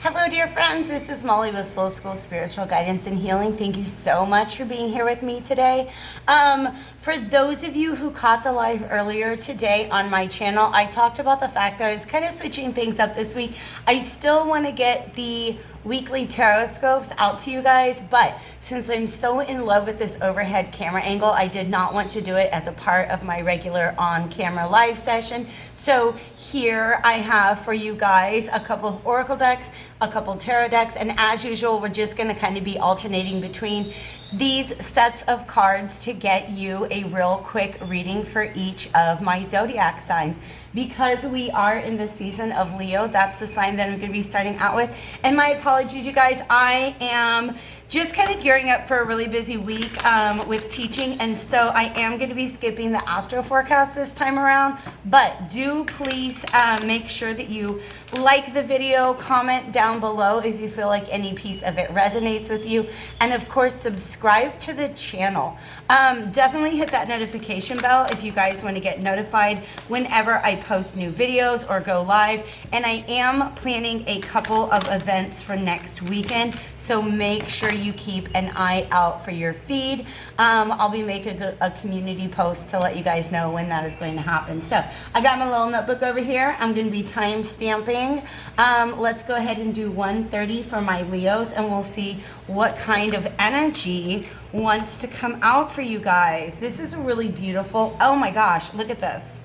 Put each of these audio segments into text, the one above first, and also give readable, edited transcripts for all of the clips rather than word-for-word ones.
Hello, dear friends. This is Molly with Soul School Spiritual Guidance and Healing. Thank you so much for being here with me today. For those of you who caught the live earlier today on my channel, I talked about the fact that I was kind of switching things up this week. I still want to get the weekly Tarotscopes out to you guys, but since I'm so in love with this overhead camera angle, I did not want to do it as a part of my regular on-camera live session. So here I have for you guys a couple of oracle decks, a couple tarot decks, and as usual, we're just going to kind of be alternating between these sets of cards to get you a real quick reading for each of my zodiac signs. Because we are in the season of Leo, that's the sign that I'm going to be starting out with. And my apologies, you guys, I am just kind of gearing up for a really busy week with teaching, and so I am going to be skipping the AstroForecast this time around. But do please make sure that you like the video, comment down below if you feel like any piece of it resonates with you, and of course subscribe to the channel. Definitely hit that notification bell if you guys want to get notified whenever I post new videos or go live. And I am planning a couple of events for next weekend, so make sure you keep an eye out for your feed. I'll be making a community post to let you guys know when that is going to happen. So I got my little notebook over here. I'm going to be time stamping. Let's go ahead and do 130 for my Leos, and we'll see what kind of energy wants to come out for you guys. This is really beautiful. Oh my gosh, look at this.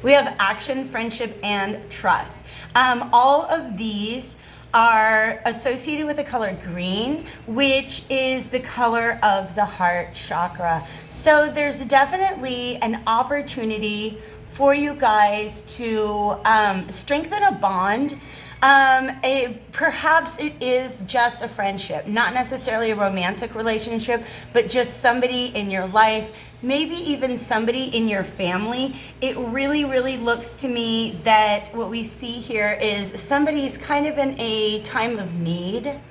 We have action, friendship, and trust. All of these are associated with the color green, which is the color of the heart chakra. So there's definitely an opportunity for you guys to strengthen a bond. Perhaps it is just a friendship, not necessarily a romantic relationship, but just somebody in your life, maybe even somebody in your family. It really, really looks to me that what we see here is somebody's kind of in a time of need,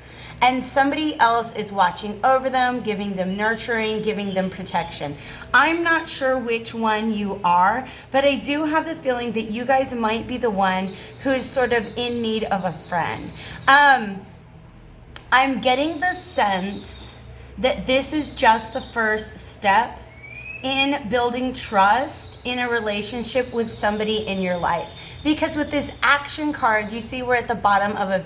and somebody else is watching over them, giving them nurturing, giving them protection. I'm not sure which one you are, but I do have the feeling that you guys might be the one who is sort of in need of a friend. I'm getting the sense that this is just the first step in building trust in a relationship with somebody in your life. Because with this action card, you see we're at the bottom of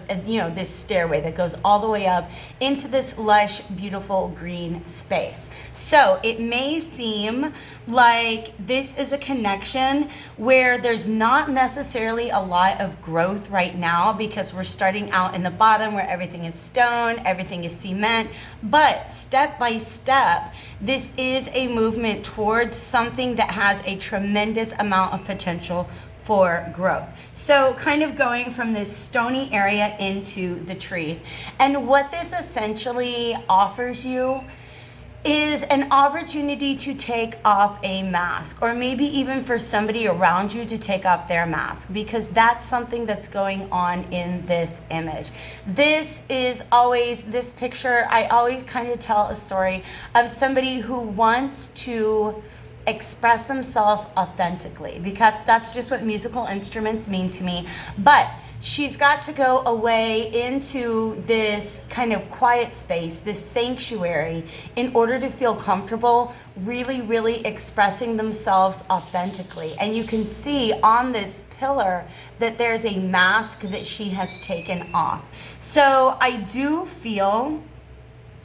this stairway that goes all the way up into this lush, beautiful green space. So it may seem like this is a connection where there's not necessarily a lot of growth right now, because we're starting out in the bottom where everything is stone, everything is cement. But step by step, this is a movement towards something that has a tremendous amount of potential for growth. So kind of going from this stony area into the trees. And what this essentially offers you is an opportunity to take off a mask, or maybe even for somebody around you to take off their mask, because that's something that's going on in this image. This picture, I always kind of tell a story of somebody who wants to express themselves authentically, because that's just what musical instruments mean to me. But she's got to go away into this kind of quiet space, this sanctuary, in order to feel comfortable really, really expressing themselves authentically. And you can see on this pillar that there's a mask that she has taken off. So I do feel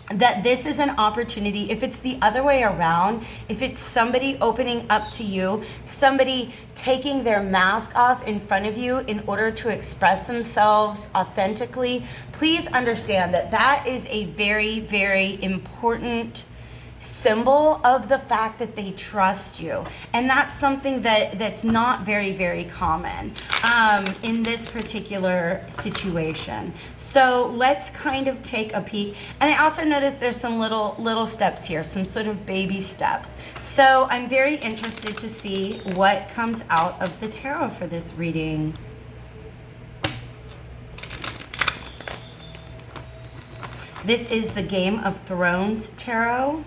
that this is an opportunity. If it's the other way around, if it's somebody opening up to you, somebody taking their mask off in front of you in order to express themselves authentically, please understand that that is a very, very important symbol of the fact that they trust you. And that's something that's not very, very common in this particular situation. So let's kind of take a peek. And I also noticed there's some little steps here, some sort of baby steps. So I'm very interested to see what comes out of the tarot for this reading. This is the Game of Thrones tarot.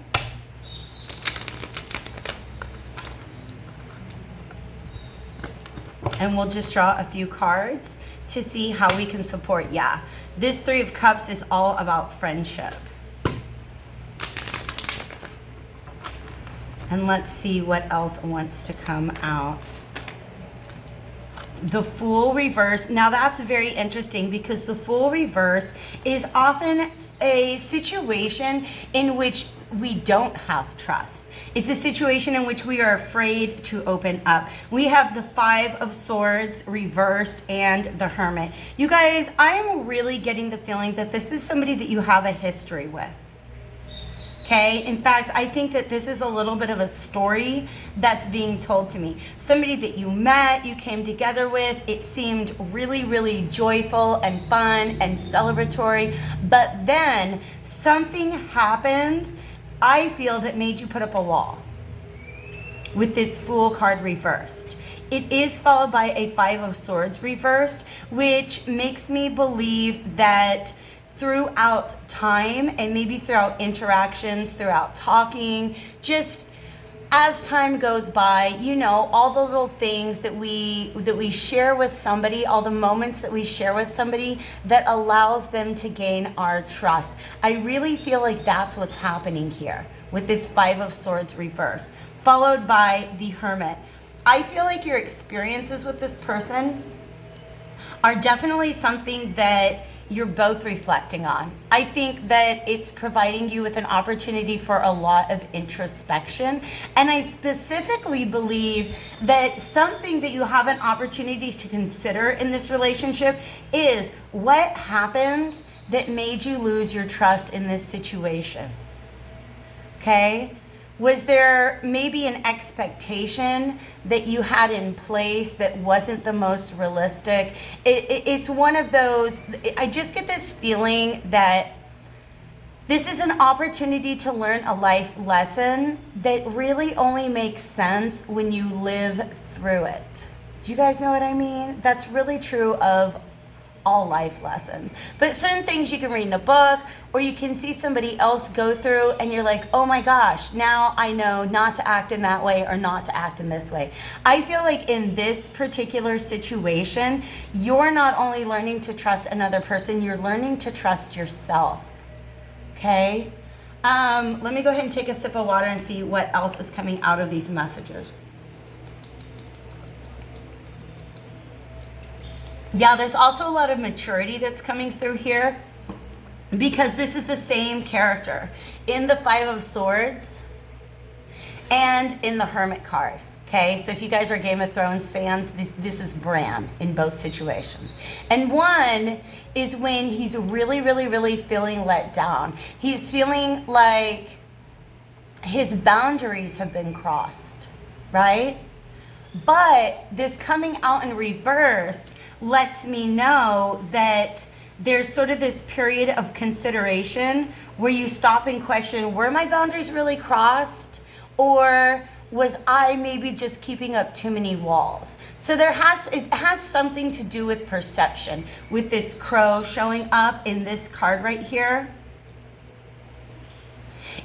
And we'll just draw a few cards to see how we can support. Yeah, this Three of Cups is all about friendship. And let's see what else wants to come out. The Fool reverse. Now that's very interesting because the Fool reverse is often a situation in which we don't have trust. It's a situation in which we are afraid to open up. We have the Five of Swords reversed and the Hermit. You guys, I am really getting the feeling that this is somebody that you have a history with. Okay, in fact, I think that this is a little bit of a story that's being told to me. Somebody that you met, you came together with, it seemed really, really joyful and fun and celebratory, but then something happened, I feel, that made you put up a wall with this Fool card reversed. It is followed by a Five of Swords reversed, which makes me believe that throughout time and maybe throughout interactions, throughout talking, just as time goes by, you know, all the little things that we share with somebody, all the moments that we share with somebody that allows them to gain our trust. I really feel like that's what's happening here with this Five of Swords reverse, followed by the Hermit. I feel like your experiences with this person are definitely something that you're both reflecting on. I think that it's providing you with an opportunity for a lot of introspection. And I specifically believe that something that you have an opportunity to consider in this relationship is what happened that made you lose your trust in this situation. Okay? Was there maybe an expectation that you had in place that wasn't the most realistic? It's one of those, I just get this feeling that this is an opportunity to learn a life lesson that really only makes sense when you live through it. Do you guys know what I mean? That's really true of all life lessons. But certain things you can read in a book, or you can see somebody else go through and you're like, oh my gosh, now I know not to act in that way or not to act in this way. I feel like in this particular situation, you're not only learning to trust another person, you're learning to trust yourself. Okay? Let me go ahead and take a sip of water and see what else is coming out of these messages. Yeah, there's also a lot of maturity that's coming through here because this is the same character in the Five of Swords and in the Hermit card. Okay, so if you guys are Game of Thrones fans, this is Bran in both situations. And one is when he's really, really, really feeling let down. He's feeling like his boundaries have been crossed, right? But this coming out in reverse lets me know that there's sort of this period of consideration where you stop and question, were my boundaries really crossed? Or was I maybe just keeping up too many walls? So it has something to do with perception, with this crow showing up in this card right here.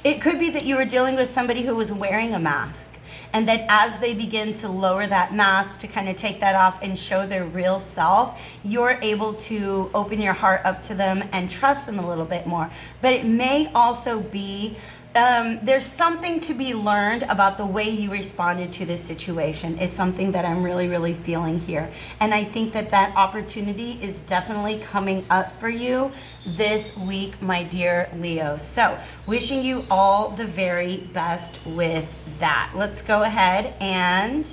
It could be that you were dealing with somebody who was wearing a mask, and that as they begin to lower that mask, to kind of take that off and show their real self, you're able to open your heart up to them and trust them a little bit more. But it may also be there's something to be learned about the way you responded to this situation is something that I'm really, really feeling here. And I think that that opportunity is definitely coming up for you this week, my dear Leo. So wishing you all the very best with that. Let's go ahead and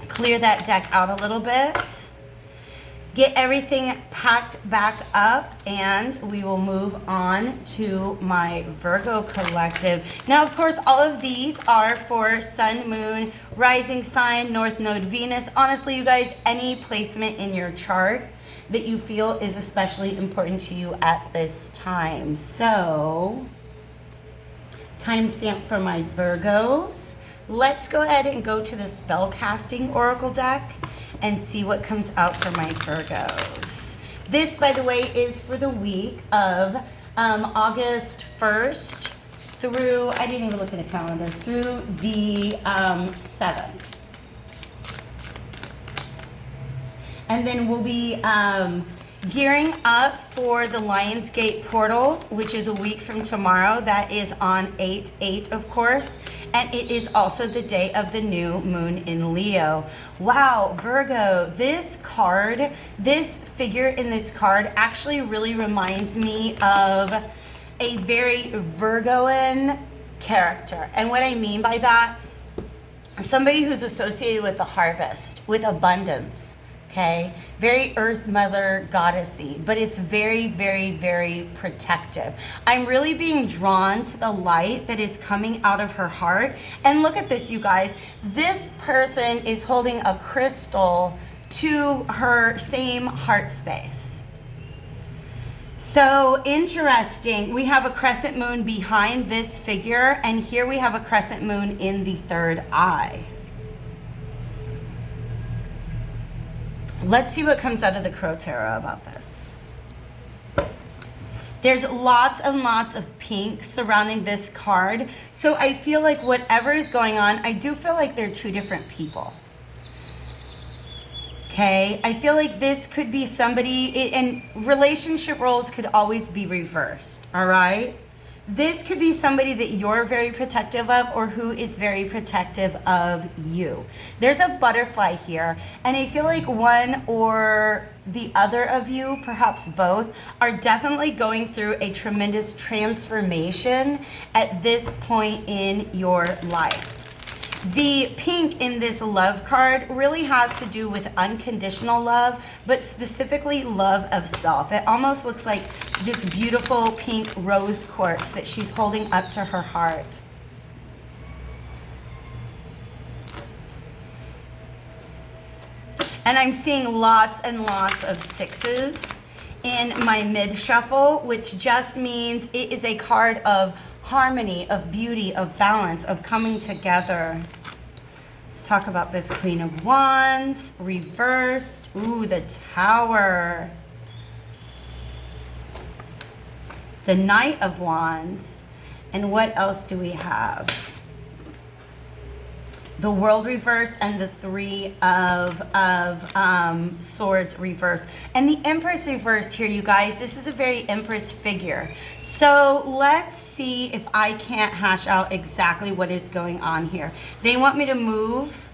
clear that deck out a little bit. Get everything packed back up, and we will move on to my Virgo collective. Now, of course, all of these are for Sun, Moon, Rising Sign, North Node, Venus. Honestly, you guys, any placement in your chart that you feel is especially important to you at this time. So, timestamp for my Virgos. Let's go ahead and go to the spell casting oracle deck and see what comes out for my Virgos. This, by the way, is for the week of August 1st through, I didn't even look at a calendar, through the 7th. And then we'll be gearing up for the Lionsgate portal, which is a week from tomorrow. That is on 8/8, of course. And it is also the day of the new moon in Leo. Wow, Virgo, this card, this figure in this card actually really reminds me of a very Virgoan character. And what I mean by that, somebody who's associated with the harvest, with abundance, okay? Very earth mother goddessy, but it's very, very, very protective. I'm really being drawn to the light that is coming out of her heart. And look at this, you guys. This person is holding a crystal to her same heart space. So interesting. We have a crescent moon behind this figure, and here we have a crescent moon in the third eye. Let's see what comes out of the Crow Tarot about this. There's lots and lots of pink surrounding this card. So I feel like whatever is going on, I do feel like they're two different people. Okay, I feel like this could be somebody, and relationship roles could always be reversed, all right? This could be somebody that you're very protective of or who is very protective of you. There's a butterfly here, and I feel like one or the other of you, perhaps both, are definitely going through a tremendous transformation at this point in your life. The pink in this love card really has to do with unconditional love, but specifically love of self. It almost looks like this beautiful pink rose quartz that she's holding up to her heart. And I'm seeing lots and lots of sixes in my mid shuffle, which just means it is a card of harmony, of beauty, of balance, of coming together. Let's talk about this Queen of Wands, reversed. Ooh, the Tower. The Knight of Wands. And what else do we have? The World reversed and the Three of Swords reversed. And the Empress reversed here, you guys. This is a very Empress figure. So let's see if I can't hash out exactly what is going on here. They want me to move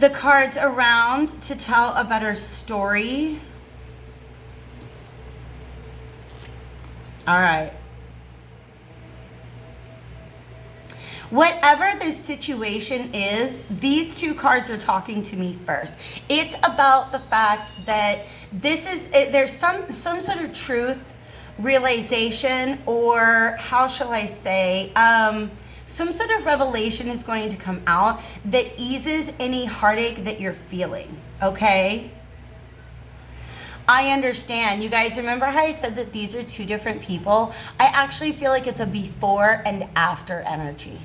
the cards around to tell a better story. All right. Whatever the situation is, these two cards are talking to me first. It's about the fact that there's some sort of truth, realization, or how shall I say, some sort of revelation is going to come out that eases any heartache that you're feeling, okay? I understand. You guys remember how I said that these are two different people? I actually feel like it's a before and after energy.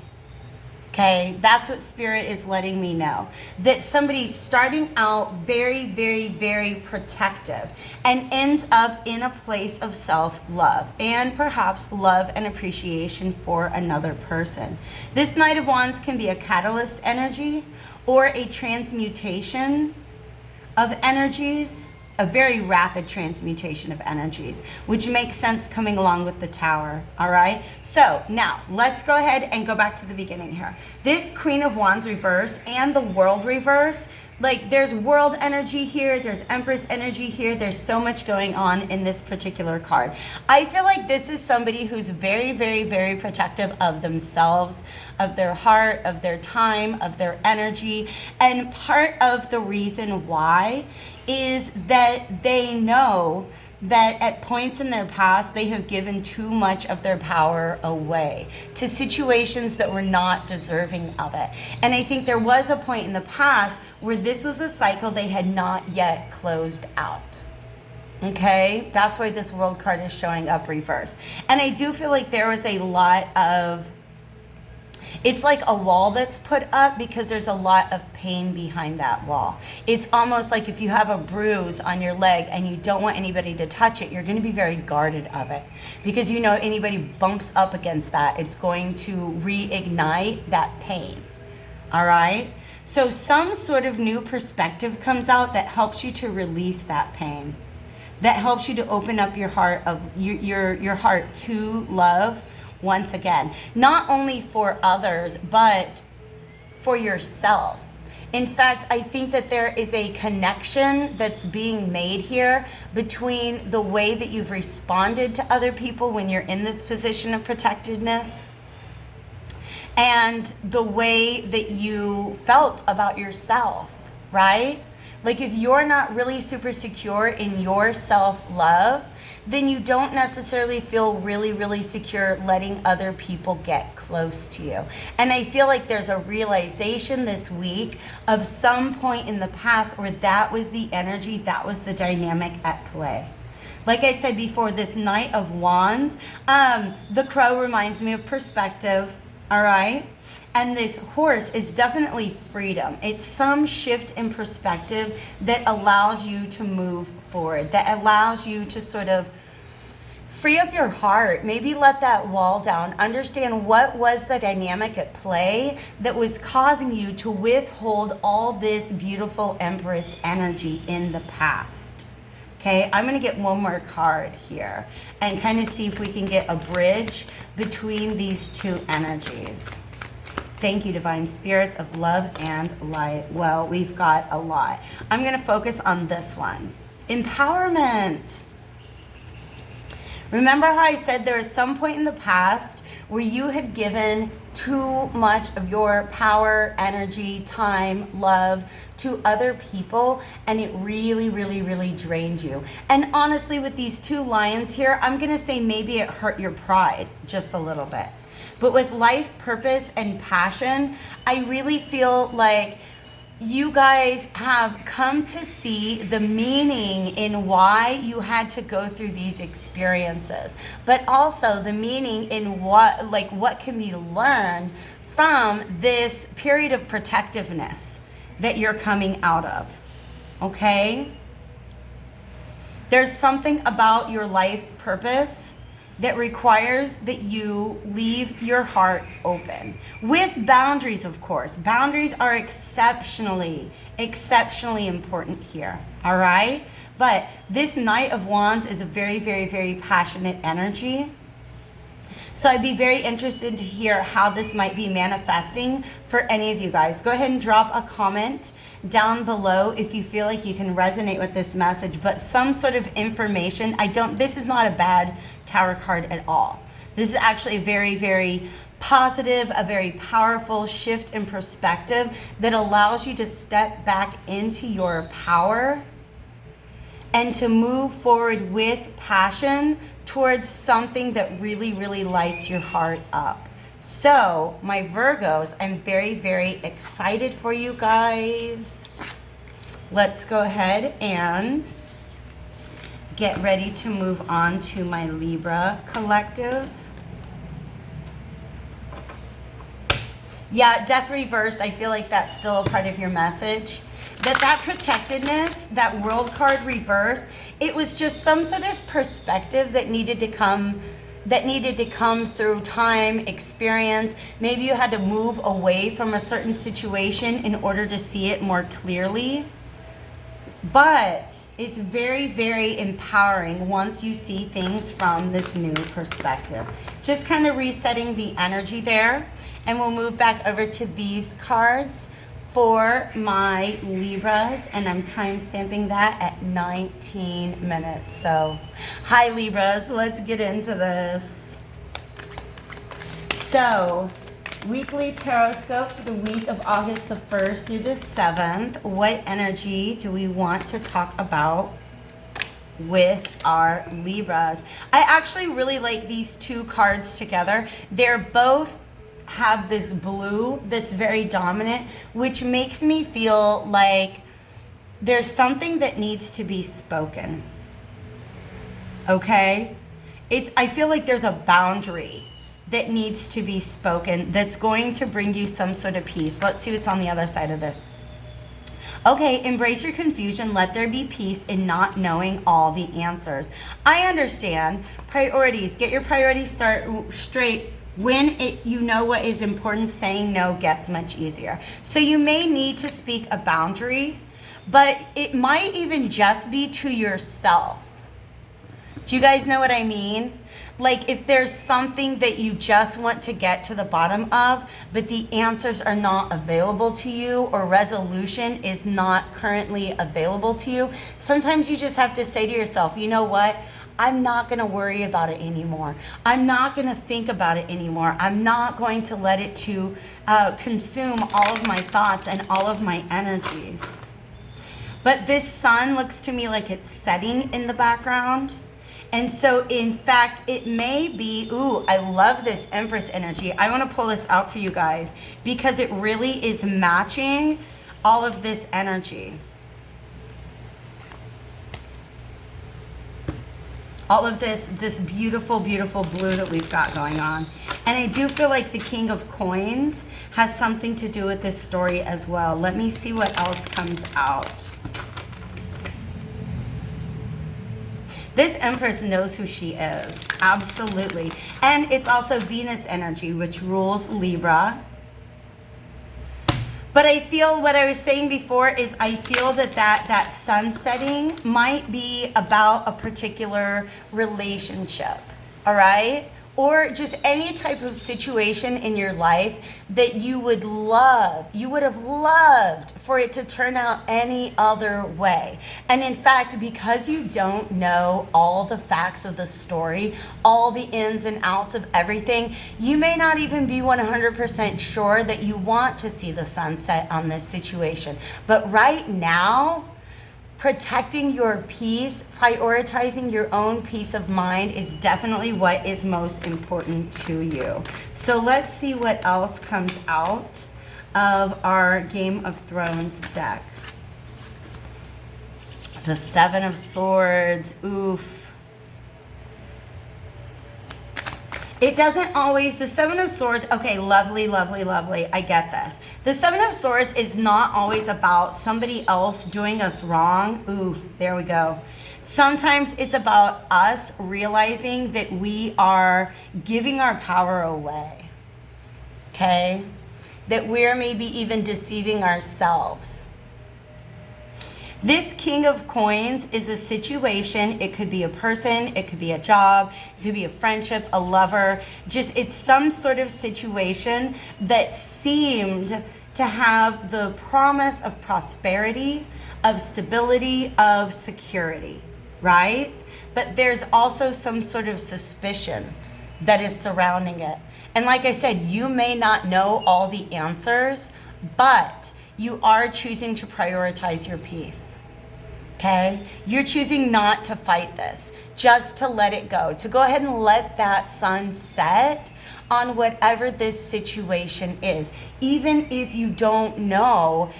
Okay, that's what Spirit is letting me know. That somebody's starting out very, very, very protective and ends up in a place of self-love and perhaps love and appreciation for another person. This Knight of Wands can be a catalyst energy or a transmutation of energies, a very rapid transmutation of energies, which makes sense coming along with the Tower, all right? So now let's go ahead and go back to the beginning here. This Queen of Wands reverse and the World reverse, like there's World energy here, there's Empress energy here, there's so much going on in this particular card. I feel like this is somebody who's very, very, very protective of themselves, of their heart, of their time, of their energy. And part of the reason why is that they know that at points in their past, they have given too much of their power away to situations that were not deserving of it. And I think there was a point in the past where this was a cycle they had not yet closed out. Okay, that's why this World card is showing up reversed. And I do feel like there was a lot of, it's like a wall that's put up because there's a lot of pain behind that wall. It's almost like if you have a bruise on your leg and you don't want anybody to touch it, you're going to be very guarded of it. Because you know anybody bumps up against that, it's going to reignite that pain. All right? So some sort of new perspective comes out that helps you to release that pain, that helps you to open up your heart of your heart to love once again, not only for others, but for yourself. In fact, I think that there is a connection that's being made here between the way that you've responded to other people when you're in this position of protectedness and the way that you felt about yourself, right? Like if you're not really super secure in your self-love, then you don't necessarily feel really, really secure letting other people get close to you. And I feel like there's a realization this week of some point in the past where that was the energy, that was the dynamic at play. Like I said before, this Knight of Wands, the crow reminds me of perspective, all right? And this horse is definitely freedom. It's some shift in perspective that allows you to move forward, that allows you to sort of free up your heart, maybe let that wall down, understand what was the dynamic at play that was causing you to withhold all this beautiful Empress energy in the past. Okay, I'm gonna get one more card here and kind of see if we can get a bridge between these two energies. Thank you, Divine Spirits of love and light. Well, we've got a lot. I'm going to focus on this one. Empowerment. Remember how I said there was some point in the past where you had given too much of your power, energy, time, love to other people, and it really, really, really drained you. And honestly, with these two lions here, I'm going to say maybe it hurt your pride just a little bit. But with life, purpose, and passion, I really feel like you guys have come to see the meaning in why you had to go through these experiences, but also the meaning in what can be learned from this period of protectiveness that you're coming out of, okay? There's something about your life purpose that requires that you leave your heart open. With boundaries, of course. Boundaries are exceptionally important here, all right? But this Knight of Wands is a very, very, very passionate energy. So I'd be very interested to hear how this might be manifesting for any of you guys. Go ahead and drop a comment down below if you feel like you can resonate with this message, but some sort of information. This is not a bad tarot card at all. This is actually a very, very positive, a very powerful shift in perspective that allows you to step back into your power and to move forward with passion towards something that really, really lights your heart up. So, my Virgos, I'm very, very excited for you guys. Let's go ahead and get ready to move on to my Libra collective. Yeah, death reversed. I feel like that's still a part of your message. That protectedness, that world card reverse, it was just some sort of perspective that needed to come through time, experience. Maybe you had to move away from a certain situation in order to see it more clearly. But it's very, very empowering once you see things from this new perspective. Just kind of resetting the energy there. And we'll move back over to these cards for my Libras, and I'm time stamping that at 19 minutes. So, hi Libras, let's get into this. So, weekly Tarotscope for the week of August the 1st through the 7th. What energy do we want to talk about with our Libras? I actually really like these two cards together. They're both have this blue that's very dominant, which makes me feel like there's something that needs to be spoken. Okay? I feel like there's a boundary that needs to be spoken that's going to bring you some sort of peace. Let's see what's on the other side of this. Okay, embrace your confusion. Let there be peace in not knowing all the answers. I understand. Priorities. Get your priorities straight When you know what is important, saying no gets much easier. So you may need to speak a boundary, but it might even just be to yourself. Do you guys know what I mean? Like if there's something that you just want to get to the bottom of, but the answers are not available to you or resolution is not currently available to you, sometimes you just have to say to yourself, you know what? I'm not going to worry about it anymore. I'm not going to think about it anymore. I'm not going to let it to consume all of my thoughts and all of my energies. But this sun looks to me like it's setting in the background. And so, in fact, it may be, ooh, I love this Empress energy. I want to pull this out for you guys because it really is matching all of this energy. All of this beautiful, beautiful blue that we've got going on. And I do feel like the King of Coins has something to do with this story as well. Let me see what else comes out. This Empress knows who she is, absolutely. And it's also Venus energy, which rules Libra. But I feel what I was saying before is I feel that sun setting might be about a particular relationship, all right? Or just any type of situation in your life that you would have loved for it to turn out any other way. And in fact, because you don't know all the facts of the story, all the ins and outs of everything, you may not even be 100% sure that you want to see the sunset on this situation. But right now, protecting your peace, prioritizing your own peace of mind is definitely what is most important to you. So let's see what else comes out of our Game of Thrones deck. The Seven of Swords, oof. It doesn't always, the Seven of Swords, okay, lovely, lovely, lovely, I get this. The Seven of Swords is not always about somebody else doing us wrong. Ooh, there we go. Sometimes it's about us realizing that we are giving our power away, okay? That we're maybe even deceiving ourselves. This King of Coins is a situation. It could be a person, it could be a job, it could be a friendship, a lover. Just it's some sort of situation that seemed to have the promise of prosperity, of stability, of security, right? But there's also some sort of suspicion that is surrounding it. And like I said, you may not know all the answers, but you are choosing to prioritize your peace. Okay? You're choosing not to fight this, just to let it go, to go ahead and let that sun set on whatever this situation is, even if you don't know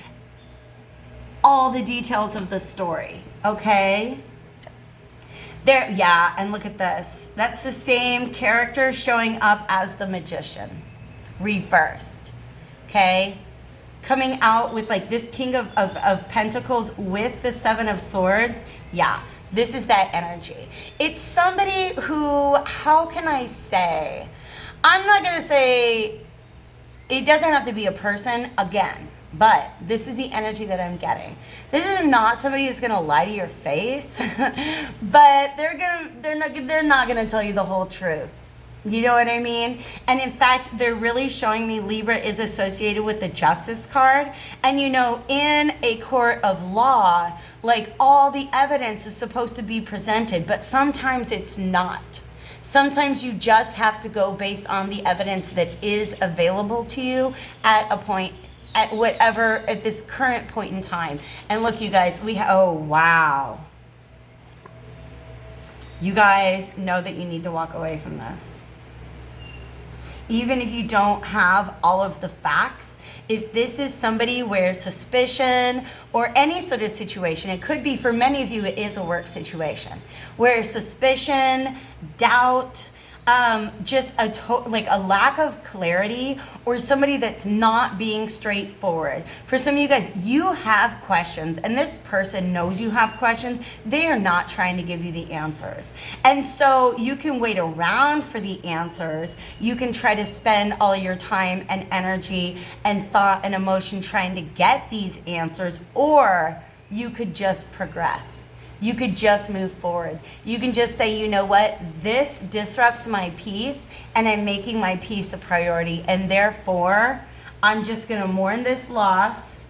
all the details of the story, okay? There, yeah, and look at this. That's the same character showing up as the Magician, reversed, okay? Coming out with like this King of Pentacles with the Seven of Swords, yeah, this is that energy. It's somebody who, how can I say, I'm not going to say, it doesn't have to be a person again, but this is the energy that I'm getting. This is not somebody that's going to lie to your face, but they're not going to tell you the whole truth. You know what I mean? And in fact, they're really showing me Libra is associated with the Justice card. And you know, in a court of law, like all the evidence is supposed to be presented, but sometimes it's not. Sometimes you just have to go based on the evidence that is available to you at a point, at this current point in time. And look, you guys, oh, wow. You guys know that you need to walk away from this. Even if you don't have all of the facts, if this is somebody where suspicion or any sort of situation, it could be for many of you, it is a work situation, where suspicion, doubt, just like a lack of clarity, or somebody that's not being straightforward. For some of you guys, you have questions, and this person knows you have questions. They are not trying to give you the answers. And so you can wait around for the answers. You can try to spend all your time and energy and thought and emotion trying to get these answers, or you could just progress. You could just move forward. You can just say, you know what, this disrupts my peace, and I'm making my peace a priority, and therefore I'm just gonna mourn this loss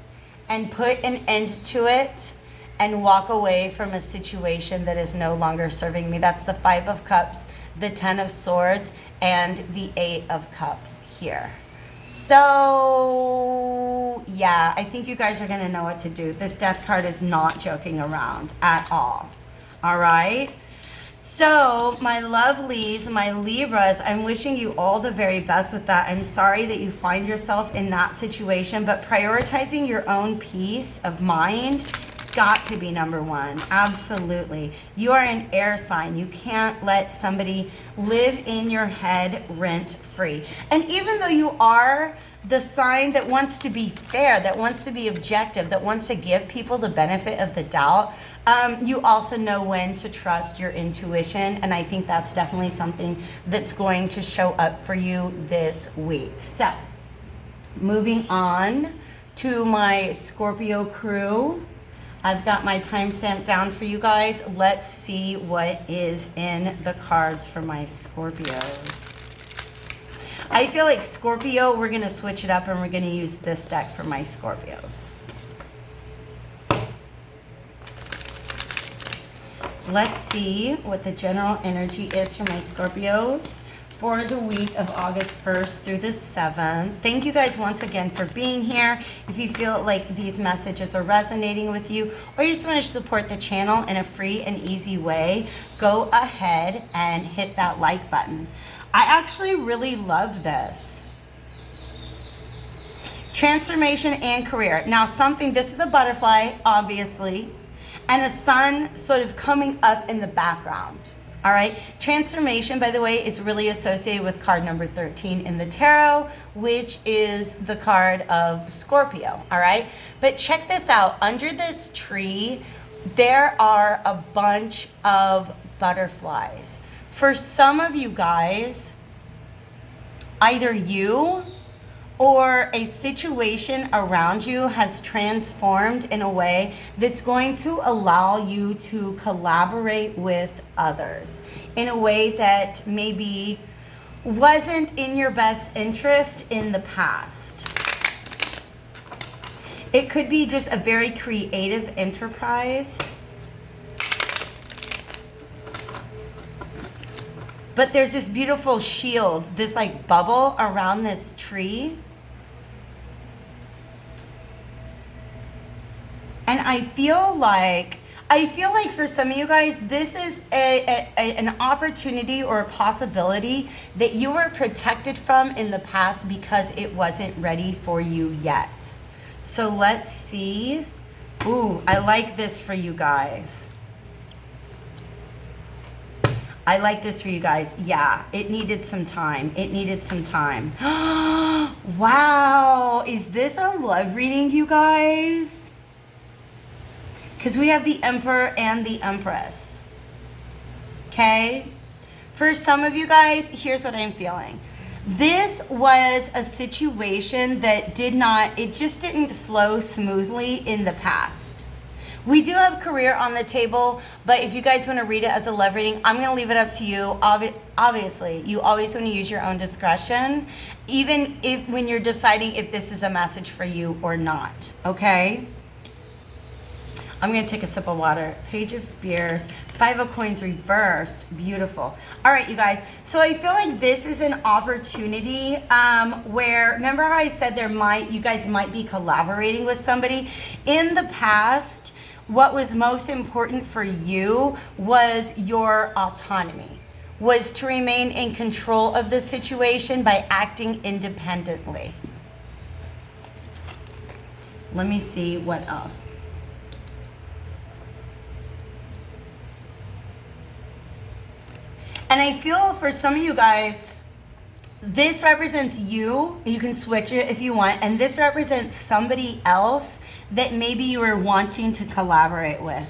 and put an end to it and walk away from a situation that is no longer serving me. That's the 5 of Cups, the 10 of Swords, and the 8 of Cups here. So yeah, I think you guys are gonna know what to do. This Death card is not joking around at all. All right. So my lovelies, my Libras, I'm wishing you all the very best with that. I'm sorry that you find yourself in that situation, but prioritizing your own peace of mind got to be number one. Absolutely. You are an air sign. You can't let somebody live in your head rent free. And even though you are the sign that wants to be fair, that wants to be objective, that wants to give people the benefit of the doubt, you also know when to trust your intuition. And I think that's definitely something that's going to show up for you this week. So moving on to my Scorpio crew. I've got my timestamp down for you guys. Let's see what is in the cards for my Scorpios. I feel like Scorpio, we're going to switch it up and we're going to use this deck for my Scorpios. Let's see what the general energy is for my Scorpios for the week of August 1st through the 7th. Thank you guys once again for being here. If you feel like these messages are resonating with you, or you just want to support the channel in a free and easy way, go ahead and hit that like button. I actually really love this. Transformation and career. Now this is a butterfly, obviously, and a sun sort of coming up in the background. All right, transformation, by the way, is really associated with card number 13 in the tarot, which is the card of Scorpio. All right, but check this out. Under this tree, there are a bunch of butterflies. For some of you guys, either you or a situation around you has transformed in a way that's going to allow you to collaborate with others in a way that maybe wasn't in your best interest in the past. It could be just a very creative enterprise. But there's this beautiful shield, this like bubble around this tree. And I feel like for some of you guys, this is an opportunity or a possibility that you were protected from in the past because it wasn't ready for you yet. So let's see. Ooh, I like this for you guys. I like this for you guys. Yeah, it needed some time. It needed some time. Wow, is this a love reading, you guys? Because we have the Emperor and the Empress. Okay? For some of you guys, here's what I'm feeling. This was a situation that it just didn't flow smoothly in the past. We do have career on the table, but if you guys want to read it as a love reading, I'm going to leave it up to you. Obviously, you always want to use your own discretion, even if when you're deciding if this is a message for you or not, okay? I'm going to take a sip of water. Page of Spears, 5 of Coins reversed. Beautiful. All right, you guys. So I feel like this is an opportunity where, remember how I said you guys might be collaborating with somebody? In the past, what was most important for you was your autonomy, was to remain in control of the situation by acting independently. Let me see what else. And I feel for some of you guys, this represents you. You can switch it if you want. And this represents somebody else that maybe you were wanting to collaborate with.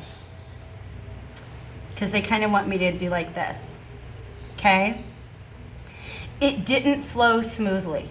Because they kind of want me to do like this. Okay? It didn't flow smoothly.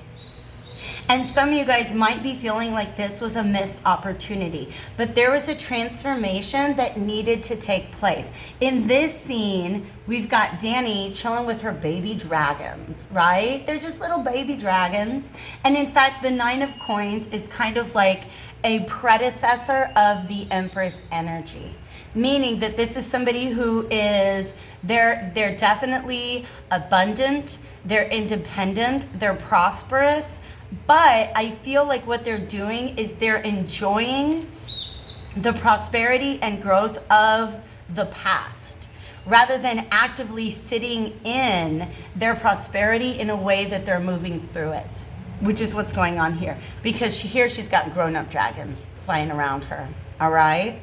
And some of you guys might be feeling like this was a missed opportunity, but there was a transformation that needed to take place. In this scene, we've got Danny chilling with her baby dragons, right? They're just little baby dragons. And in fact, the Nine of Coins is kind of like a predecessor of the Empress energy. Meaning that this is somebody who is, they're definitely abundant, they're independent, they're prosperous, but I feel like what they're doing is they're enjoying the prosperity and growth of the past rather than actively sitting in their prosperity in a way that they're moving through it, which is what's going on here. Because here she's got grown-up dragons flying around her, all right?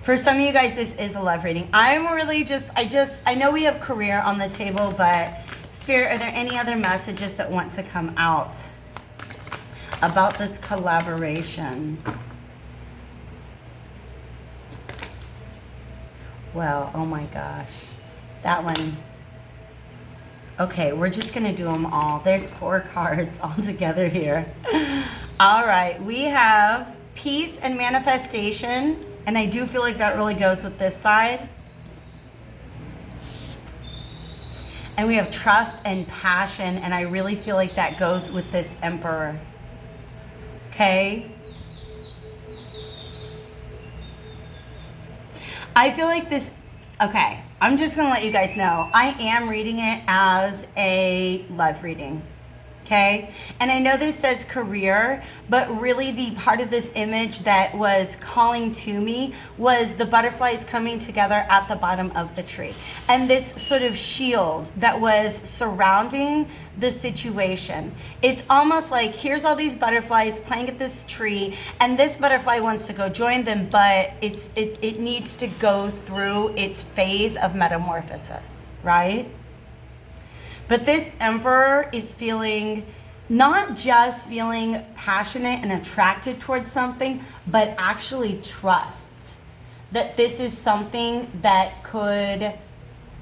For some of you guys, this is a love reading. I'm really I know we have career on the table, but Spirit, are there any other messages that want to come out about this collaboration? Well, oh my gosh. That one. Okay, we're just going to do them all. There's 4 cards all together here. All right, we have peace and manifestation. And I do feel like that really goes with this side. And we have trust and passion, and I really feel like that goes with this Emperor. Okay? I feel like this, okay, I'm just gonna let you guys know, I am reading it as a love reading. Okay, and I know this says career, but really the part of this image that was calling to me was the butterflies coming together at the bottom of the tree. And this sort of shield that was surrounding the situation. It's almost like here's all these butterflies playing at this tree, and this butterfly wants to go join them, but it needs to go through its phase of metamorphosis, right? But this Emperor is not just feeling passionate and attracted towards something, but actually trusts that this is something that could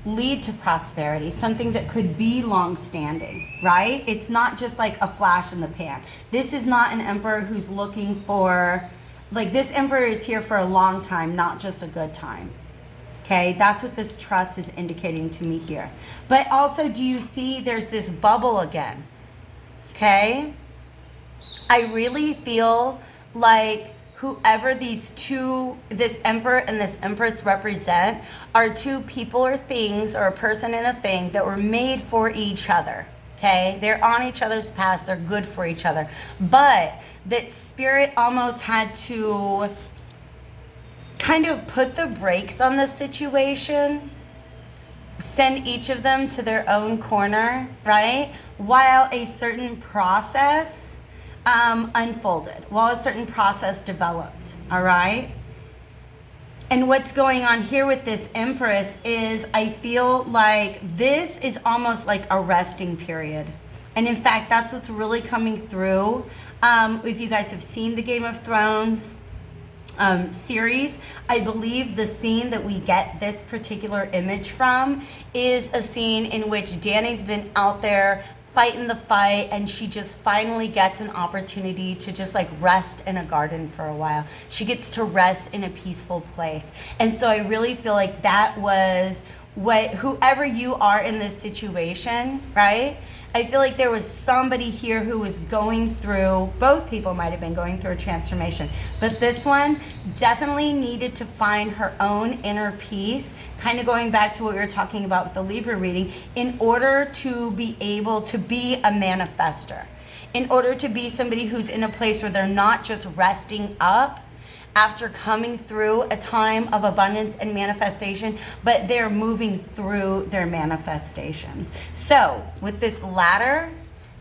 lead to prosperity, something that could be long-standing, right? It's not just like a flash in the pan. This is not an Emperor who's looking for, like this Emperor is here for a long time, not just a good time. Okay, that's what this trust is indicating to me here. But also, do you see there's this bubble again? Okay? I really feel like whoever this Emperor and this Empress represent are 2 people or things, or a person and a thing that were made for each other. Okay? They're on each other's paths. They're good for each other. But that Spirit almost had to kind of put the brakes on the situation, send each of them to their own corner, right? While a certain process unfolded, while a certain process developed, all right? And what's going on here with this Empress is I feel like this is almost like a resting period. And in fact, that's what's really coming through. If you guys have seen the Game of Thrones series, I believe the scene that we get this particular image from is a scene in which Dany's been out there fighting the fight, and she just finally gets an opportunity to just like rest in a garden for a while. She gets to rest in a peaceful place. And so I really feel like that was what, whoever you are in this situation, right? I feel like there was somebody here who was going through, both people might have been going through a transformation, but this one definitely needed to find her own inner peace, kind of going back to what we were talking about with the Libra reading, in order to be able to be a manifester, in order to be somebody who's in a place where they're not just resting up after coming through a time of abundance and manifestation, but they're moving through their manifestations. So with this ladder,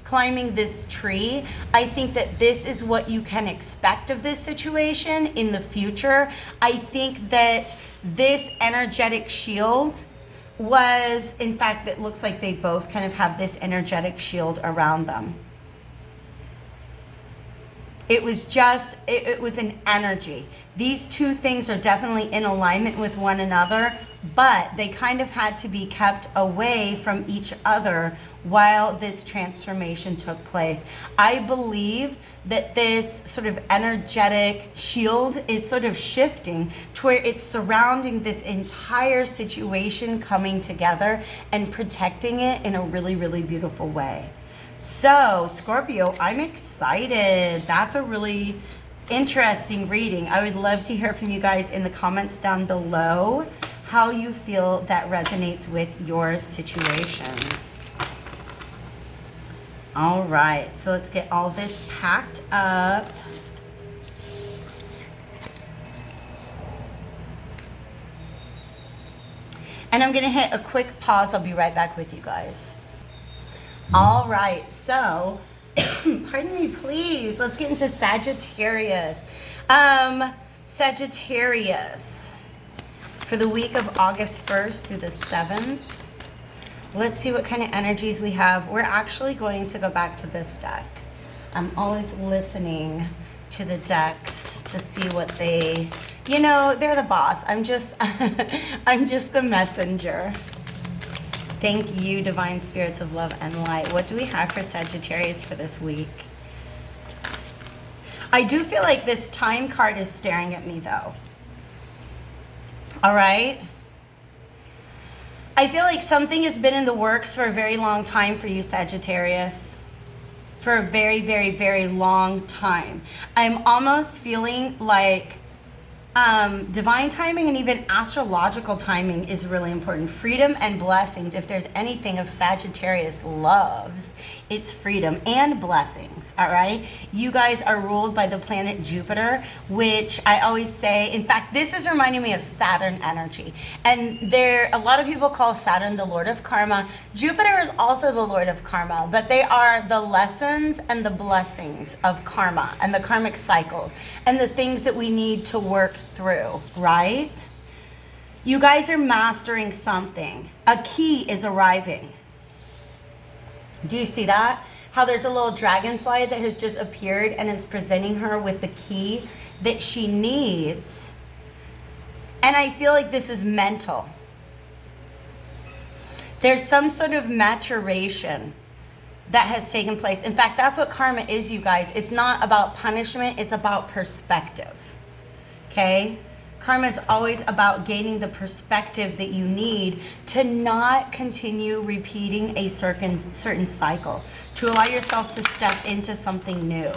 climbing this tree, I think that this is what you can expect of this situation in the future. I think that this energetic shield was, in fact, it looks like they both kind of have this energetic shield around them. It was just, it was an energy. These two things are definitely in alignment with one another, but they kind of had to be kept away from each other while this transformation took place. I believe that this sort of energetic shield is sort of shifting to where it's surrounding this entire situation coming together and protecting it in a really, really beautiful way. So, Scorpio, I'm excited. That's a really interesting reading. I would love to hear from you guys in the comments down below how you feel that resonates with your situation. All right, so let's get all this packed up. And I'm going to hit a quick pause. I'll be right back with you guys. All right, so, pardon me, please. Let's get into Sagittarius. Sagittarius, for the week of August 1st through the 7th. Let's see what kind of energies we have. We're actually going to go back to this deck. I'm always listening to the decks to see what they, you know, they're the boss. I'm just the messenger. Thank you, divine spirits of love and light. What do we have for Sagittarius for this week? I do feel like this time card is staring at me, though. All right? I feel like something has been in the works for a very long time for you, Sagittarius. For a very, very, very long time. I'm almost feeling like divine timing and even astrological timing is really important. Freedom and blessings. If there's anything of Sagittarius loves, it's freedom and blessings. All right. You guys are ruled by the planet Jupiter, which I always say, in fact, this is reminding me of Saturn energy. And a lot of people call Saturn the Lord of Karma. Jupiter is also the Lord of Karma, but they are the lessons and the blessings of karma and the karmic cycles and the things that we need to work through, right? You guys are mastering something. A key is arriving. Do you see that? How there's a little dragonfly that has just appeared and is presenting her with the key that she needs. And I feel like this is mental. There's some sort of maturation that has taken place. In fact, that's what karma is, you guys. It's not about punishment, it's about perspective. Okay? Karma is always about gaining the perspective that you need to not continue repeating a certain cycle, to allow yourself to step into something new.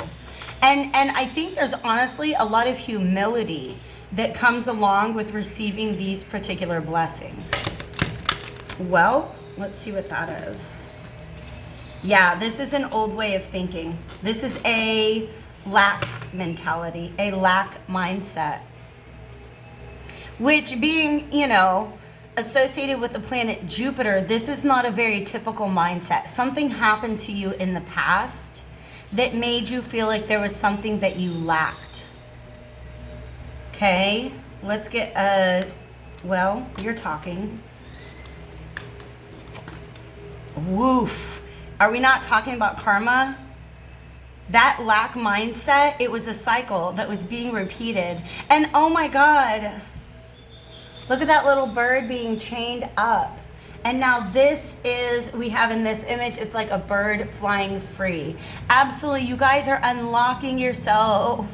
And I think there's honestly a lot of humility that comes along with receiving these particular blessings. Well, let's see what that is. Yeah, this is an old way of thinking. This is a lack mentality, a lack mindset. Which, being, you know, associated with the planet Jupiter, this is not a very typical mindset. Something happened to you in the past that made you feel like there was something that you lacked. Okay, let's get well, you're talking. Woof. Are we not talking about karma? That lack mindset, it was a cycle that was being repeated. And oh my God, look at that little bird being chained up. And now this is, we have in this image, it's like a bird flying free. Absolutely, you guys are unlocking yourself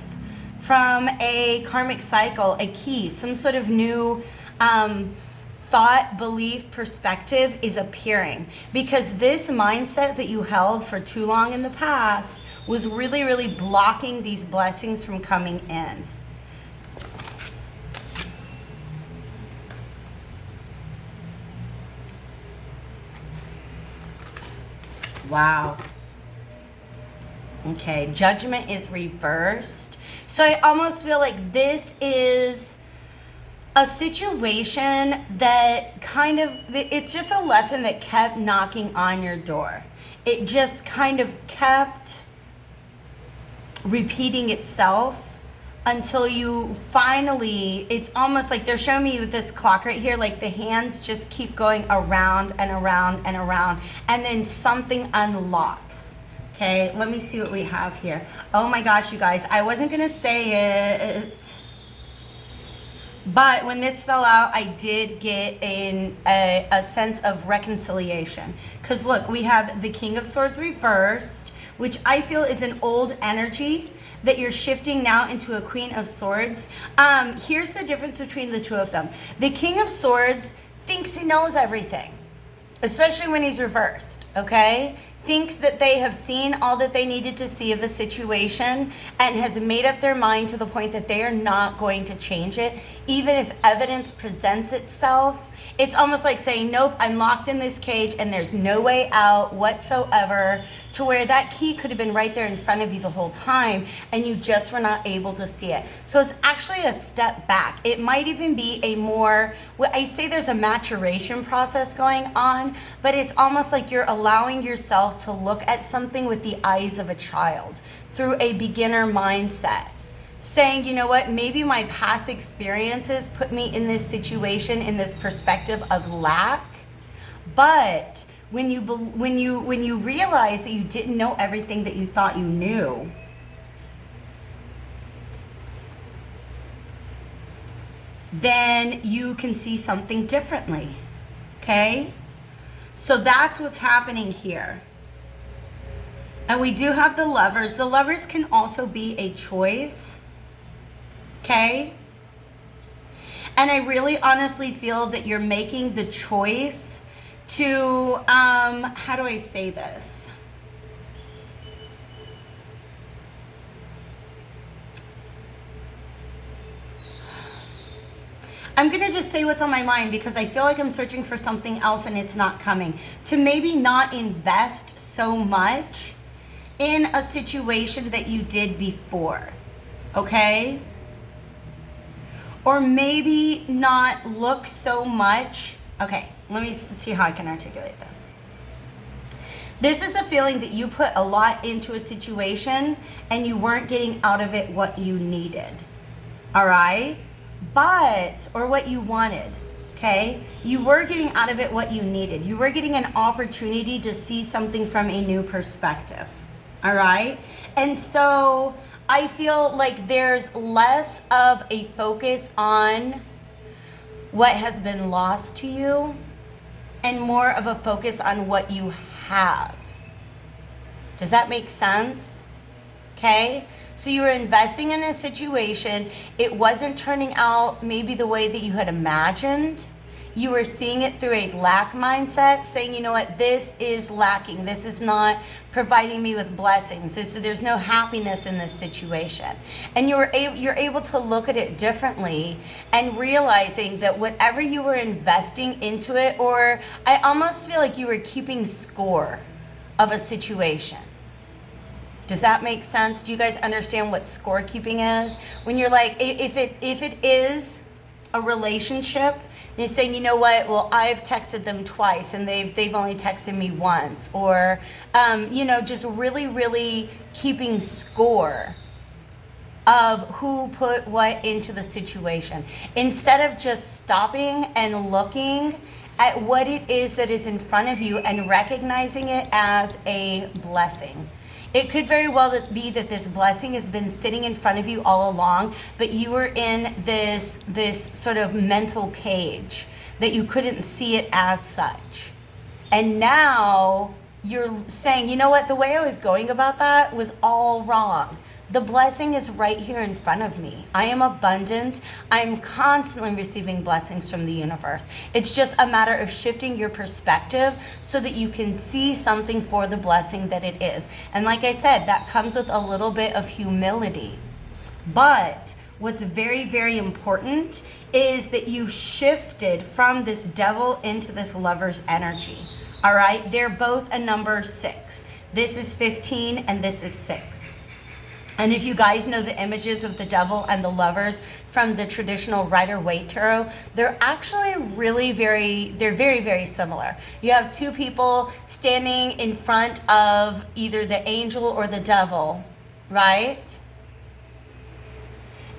from a karmic cycle, a key, some sort of new thought, belief, perspective is appearing. Because this mindset that you held for too long in the past was really, really blocking these blessings from coming in. Wow. Okay, judgment is reversed. So I almost feel like this is a situation that kind of, it's just a lesson that kept knocking on your door. It just kind of kept repeating itself until you finally, it's almost like they're showing me with this clock right here, like the hands just keep going around and around and around, and then something unlocks. Okay, let me see what we have here. Oh my gosh, you guys, I wasn't gonna say it, but when this fell out, I did get a sense of reconciliation. Because look, we have the King of Swords reversed, which I feel is an old energy that you're shifting now into a Queen of Swords. Here's the difference between the two of them. The King of Swords thinks he knows everything, especially when he's reversed, okay? Thinks that they have seen all that they needed to see of a situation and has made up their mind to the point that they are not going to change it. Even if evidence presents itself, it's almost like saying, nope, I'm locked in this cage and there's no way out whatsoever, to where that key could have been right there in front of you the whole time and you just were not able to see it. So it's actually a step back. It might even be a more, I say there's a maturation process going on, but it's almost like you're allowing yourself to look at something with the eyes of a child through a beginner mindset. Saying, you know what, maybe my past experiences put me in this situation, in this perspective of lack, but when you realize that you didn't know everything that you thought you knew, then you can see something differently, okay? So that's what's happening here. And we do have the Lovers. The Lovers can also be a choice, okay? And I really honestly feel that you're making the choice to, how do I say this? I'm going to just say what's on my mind because I feel like I'm searching for something else and it's not coming. To maybe not invest so much in a situation that you did before, okay? Or maybe not look so much. Okay, let me see how I can articulate this. This is a feeling that you put a lot into a situation and you weren't getting out of it what you needed, all right? Or what you wanted, okay? You were getting out of it what you needed. You were getting an opportunity to see something from a new perspective, all right? And so I feel like there's less of a focus on what has been lost to you and more of a focus on what you have. Does that make sense? Okay? So you were investing in a situation, it wasn't turning out maybe the way that you had imagined. You were seeing it through a lack mindset, saying, you know what, this is lacking. This is not providing me with blessings. There's no happiness in this situation. And you're able to look at it differently and realizing that whatever you were investing into it, or I almost feel like you were keeping score of a situation. Does that make sense? Do you guys understand what scorekeeping is? When you're like, if it is a relationship, they're saying, you know what, well, I've texted them twice and they've only texted me once. Or, you know, just really, really keeping score of who put what into the situation. Instead of just stopping and looking at what it is that is in front of you and recognizing it as a blessing. It could very well be that this blessing has been sitting in front of you all along, but you were in this sort of mental cage that you couldn't see it as such. And now you're saying, you know what, the way I was going about that was all wrong. The blessing is right here in front of me. I am abundant. I'm constantly receiving blessings from the universe. It's just a matter of shifting your perspective so that you can see something for the blessing that it is. And like I said, that comes with a little bit of humility. But what's very, very important is that you shifted from this Devil into this Lover's energy. All right? They're both a number 6. This is 15 and this is 6. And if you guys know the images of the Devil and the Lovers from the traditional Rider-Waite tarot, they're actually very, very similar. You have two people standing in front of either the angel or the devil, right?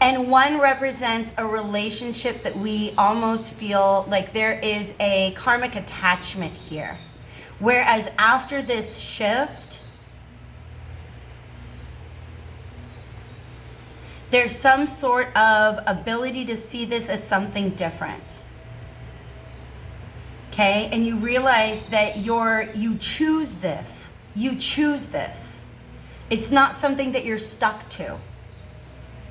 And one represents a relationship that we almost feel like there is a karmic attachment here. Whereas after this shift, there's some sort of ability to see this as something different. Okay? And you realize that you choose this. You choose this. It's not something that you're stuck to.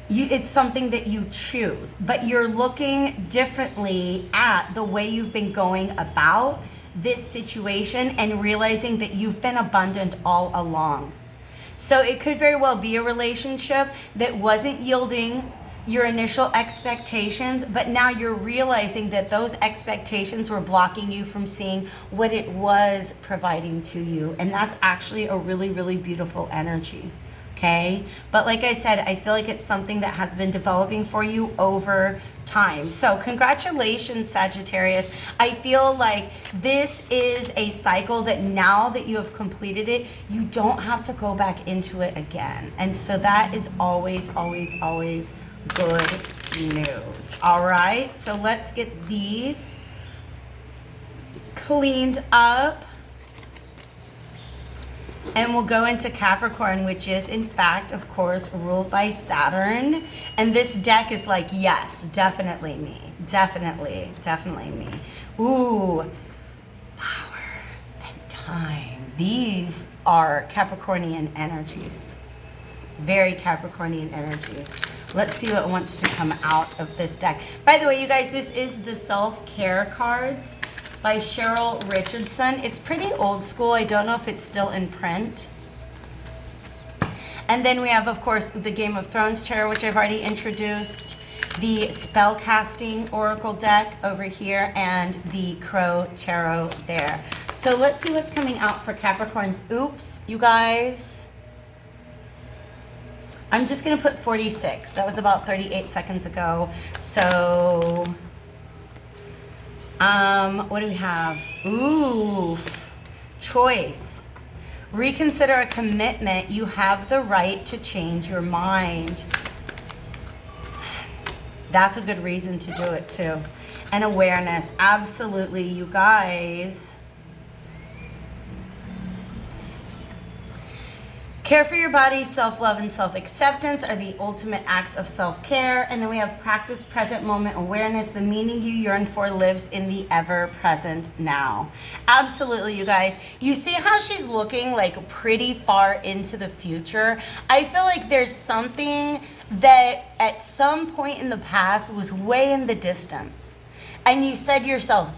It's something that you choose, but you're looking differently at the way you've been going about this situation and realizing that you've been abundant all along. So it could very well be a relationship that wasn't yielding your initial expectations, but now you're realizing that those expectations were blocking you from seeing what it was providing to you. And that's actually a really, really beautiful energy. Okay, but like I said, I feel like it's something that has been developing for you over time. So congratulations, Sagittarius. I feel like this is a cycle that now that you have completed it, you don't have to go back into it again. And so that is always, always, always good news. All right, so let's get these cleaned up. And we'll go into Capricorn, which is, in fact, of course, ruled by Saturn. And this deck is like, yes, definitely me. Definitely, definitely me. Ooh, power and time. These are Capricornian energies. Very Capricornian energies. Let's see what wants to come out of this deck. By the way, you guys, this is the self-care cards by Cheryl Richardson. It's pretty old school. I don't know if it's still in print. And then we have, of course, the Game of Thrones Tarot, which I've already introduced, the Spellcasting Oracle deck over here, and the Crow Tarot there. So let's see what's coming out for Capricorns. Oops, you guys. I'm just going to put 46. That was about 38 seconds ago. So what do we have? Ooh, choice. Reconsider a commitment. You have the right to change your mind. That's a good reason to do it too. And awareness. Absolutely, you guys. Care for your body, self-love, and self-acceptance are the ultimate acts of self-care. And then we have practice present moment awareness. The meaning you yearn for lives in the ever-present now. Absolutely, you guys. You see how she's looking like pretty far into the future? I feel like there's something that at some point in the past was way in the distance. And you said to yourself,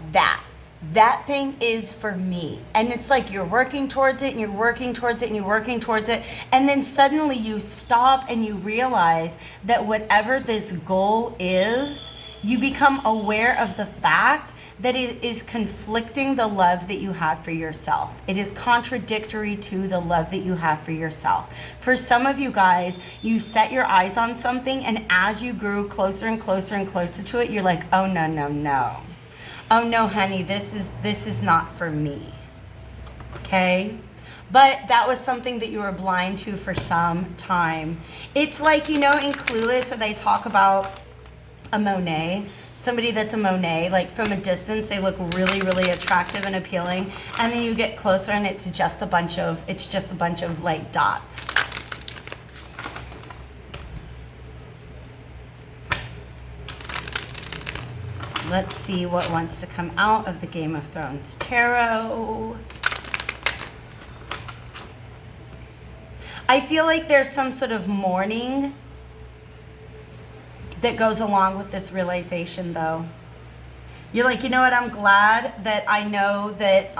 that thing is for me. And it's like you're working towards it and you're working towards it and you're working towards it. And then suddenly you stop and you realize that whatever this goal is, you become aware of the fact that it is conflicting the love that you have for yourself. It is contradictory to the love that you have for yourself. For some of you guys, you set your eyes on something, and as you grew closer and closer and closer to it, you're like, oh, no, no, no. Oh no, honey, this is not for me. Okay? But that was something that you were blind to for some time. It's like, you know, in Clueless, where they talk about a Monet, somebody that's a Monet, like from a distance, they look really, really attractive and appealing. And then you get closer and it's just a bunch of like dots. Let's see what wants to come out of the Game of Thrones Tarot. I feel like there's some sort of mourning that goes along with this realization, though. You're like, you know what, I'm glad that I know that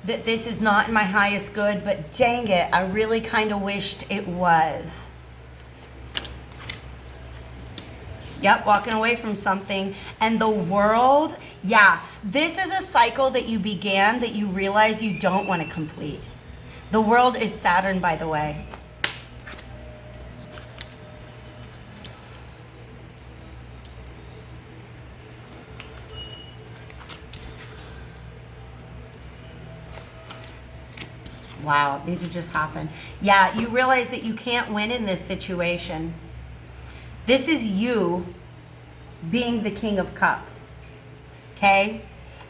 this is not in my highest good, but dang it, I really kind of wished it was. Yep, walking away from something. And the world, yeah, this is a cycle that you began that you realize you don't want to complete. The world is Saturn, by the way. Wow, these are just happened. Yeah, you realize that you can't win in this situation. This is you being the King of Cups, okay?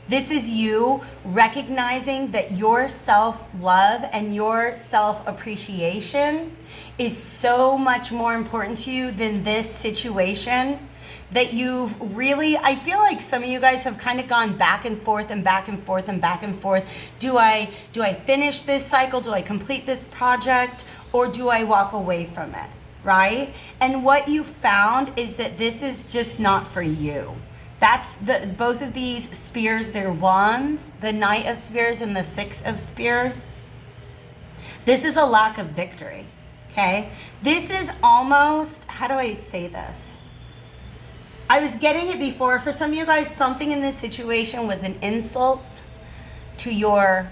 This is you recognizing that your self-love and your self-appreciation is so much more important to you than this situation, that you really, I feel like some of you guys have kind of gone back and forth and back and forth and back and forth. Do I finish this cycle? Do I complete this project? Or do I walk away from it, right? And what you found is that this is just not for you. That's both of these spears, they're wands, the Knight of Spears and the Six of Spears. This is a lack of victory, okay? This is almost, how do I say this? I was getting it before. For some of you guys, something in this situation was an insult to your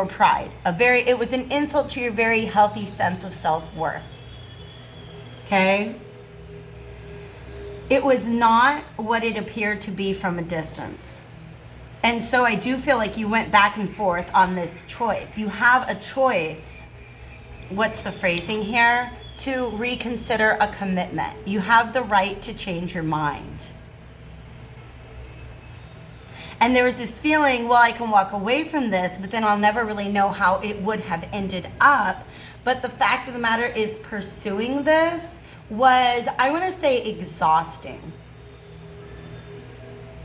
pride. It was an insult to your very healthy sense of self-worth, okay? It was not what it appeared to be from a distance. And so I do feel like you went back and forth on this choice. You have a choice, what's the phrasing here? To reconsider a commitment. You have the right to change your mind. And there was this feeling, well, I can walk away from this, but then I'll never really know how it would have ended up. But the fact of the matter is, pursuing this was, I want to say, exhausting.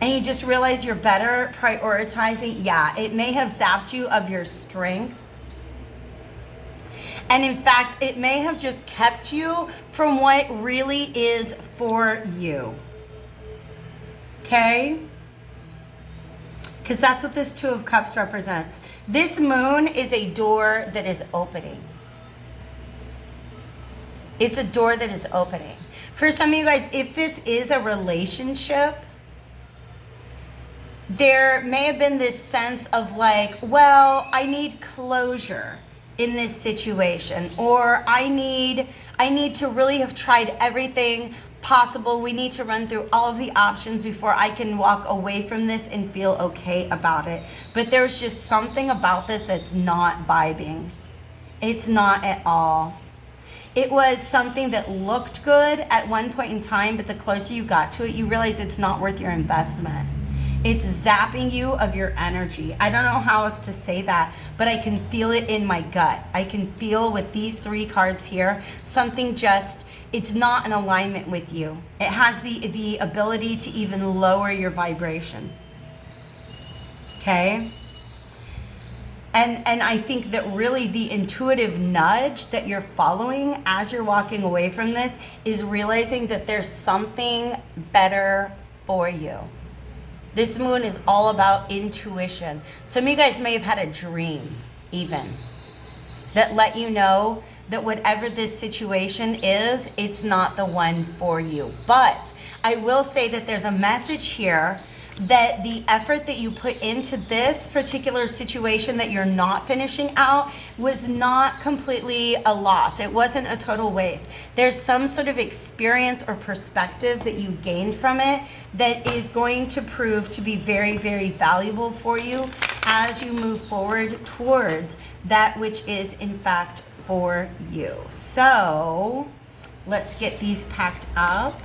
And you just realize you're better prioritizing. Yeah, it may have zapped you of your strength. And in fact, it may have just kept you from what really is for you. Okay? Because that's what this Two of Cups represents. This moon is a door that is opening. It's a door that is opening. For some of you guys, if this is a relationship, there may have been this sense of like, well, I need closure in this situation, or I need to really have tried everything possible. We need to run through all of the options before I can walk away from this and feel okay about it. But there's just something about this that's not vibing. It's not at all. It was something that looked good at one point in time, but the closer you got to it, you realize it's not worth your investment. It's zapping you of your energy. I don't know how else to say that, but I can feel it in my gut. I can feel with these three cards here, something just, it's not in alignment with you. It has the ability to even lower your vibration. Okay? And I think that really the intuitive nudge that you're following as you're walking away from this is realizing that there's something better for you. This moon is all about intuition. Some of you guys may have had a dream even that let you know that whatever this situation is, it's not the one for you. But I will say that there's a message here that the effort that you put into this particular situation that you're not finishing out was not completely a loss. It wasn't a total waste. There's some sort of experience or perspective that you gained from it that is going to prove to be very, very valuable for you as you move forward towards that which is in fact for you. So let's get these packed up.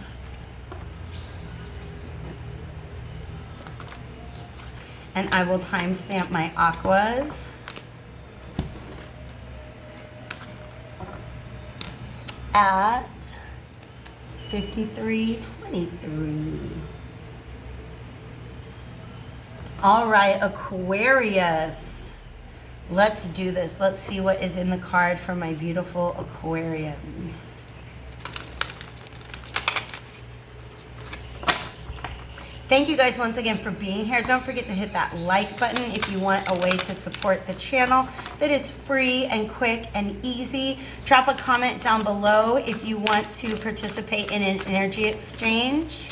And I will timestamp my aquas at 53:23. All right, Aquarius. Let's do this. Let's see what is in the card for my beautiful Aquarians. Thank you guys once again for being here. Don't forget to hit that like button if you want a way to support the channel that is free and quick and easy. Drop a comment down below if you want to participate in an energy exchange.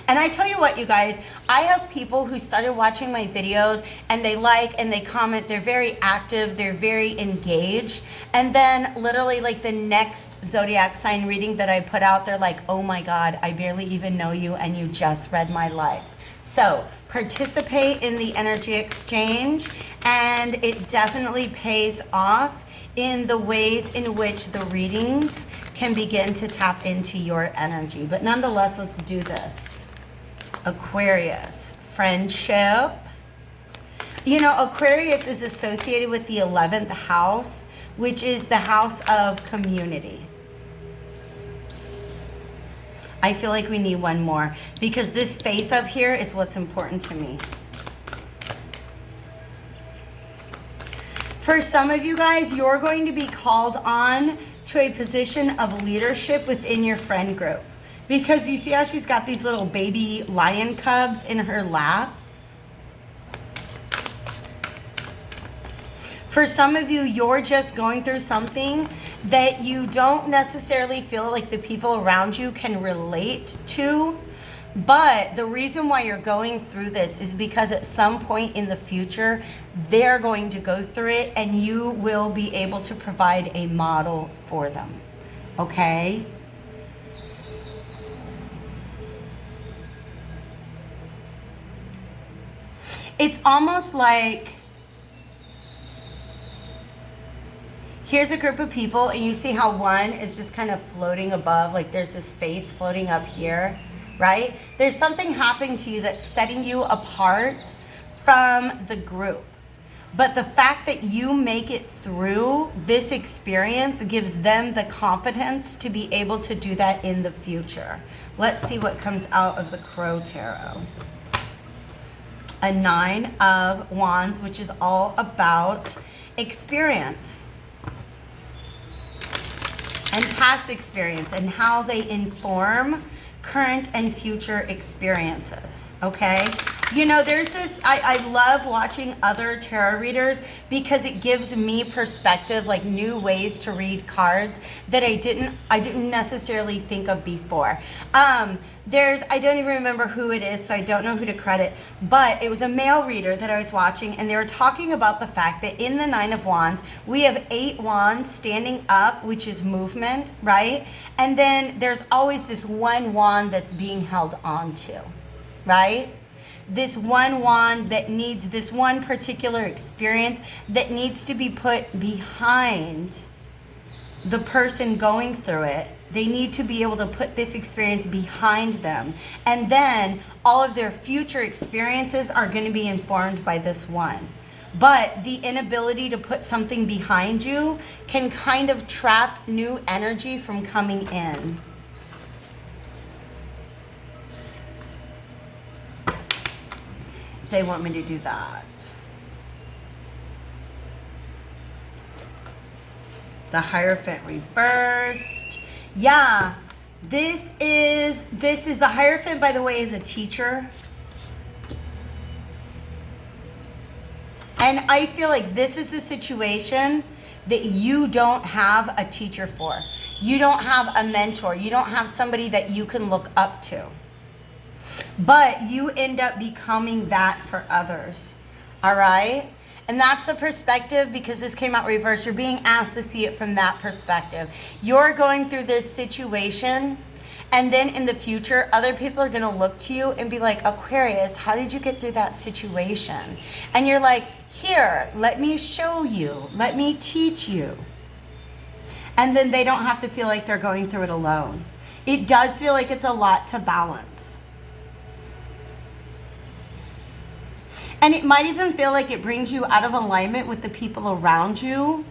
And I tell you what, you guys, I have people who started watching my videos and they like and they comment. They're very active. They're very engaged. And then literally like the next zodiac sign reading that I put out, they're like, oh my God, I barely even know you and you just read my life. So participate in the energy exchange, and it definitely pays off in the ways in which the readings can begin to tap into your energy. But nonetheless, let's do this. Aquarius, friendship. You know, Aquarius is associated with the 11th house, which is the house of community. I feel like we need one more because this face up here is what's important to me. For some of you guys, you're going to be called on to a position of leadership within your friend group. Because you see how she's got these little baby lion cubs in her lap? For some of you, you're just going through something that you don't necessarily feel like the people around you can relate to. But the reason why you're going through this is because at some point in the future, they're going to go through it and you will be able to provide a model for them. Okay? It's almost like here's a group of people and you see how one is just kind of floating above, like there's this face floating up here. Right? There's something happening to you that's setting you apart from the group. But the fact that you make it through this experience gives them the confidence to be able to do that in the future. Let's see what comes out of the Crow Tarot. A 9 of Wands, which is all about experience and past experience and how they inform current and future experiences. Okay, you know, there's this, I love watching other tarot readers because it gives me perspective, like new ways to read cards that I didn't necessarily think of before. I don't even remember who it is, so I don't know who to credit, but it was a male reader that I was watching, and they were talking about the fact that in the 9 of Wands, we have 8 wands standing up, which is movement, right? And then there's always this one wand that's being held on to, right? This one wand that needs this one particular experience that needs to be put behind the person going through it. They need to be able to put this experience behind them. And then all of their future experiences are going to be informed by this one. But the inability to put something behind you can kind of trap new energy from coming in. They want me to do that. The Hierophant reversed. Yeah, this is the Hierophant, by the way, is a teacher. And I feel like this is the situation that you don't have a teacher for. You don't have a mentor. You don't have somebody that you can look up to. But you end up becoming that for others. All right? And that's the perspective, because this came out reversed. You're being asked to see it from that perspective. You're going through this situation, and then in the future, other people are going to look to you and be like, Aquarius, how did you get through that situation? And you're like, here, let me show you. Let me teach you. And then they don't have to feel like they're going through it alone. It does feel like it's a lot to balance. And it might even feel like it brings you out of alignment with the people around you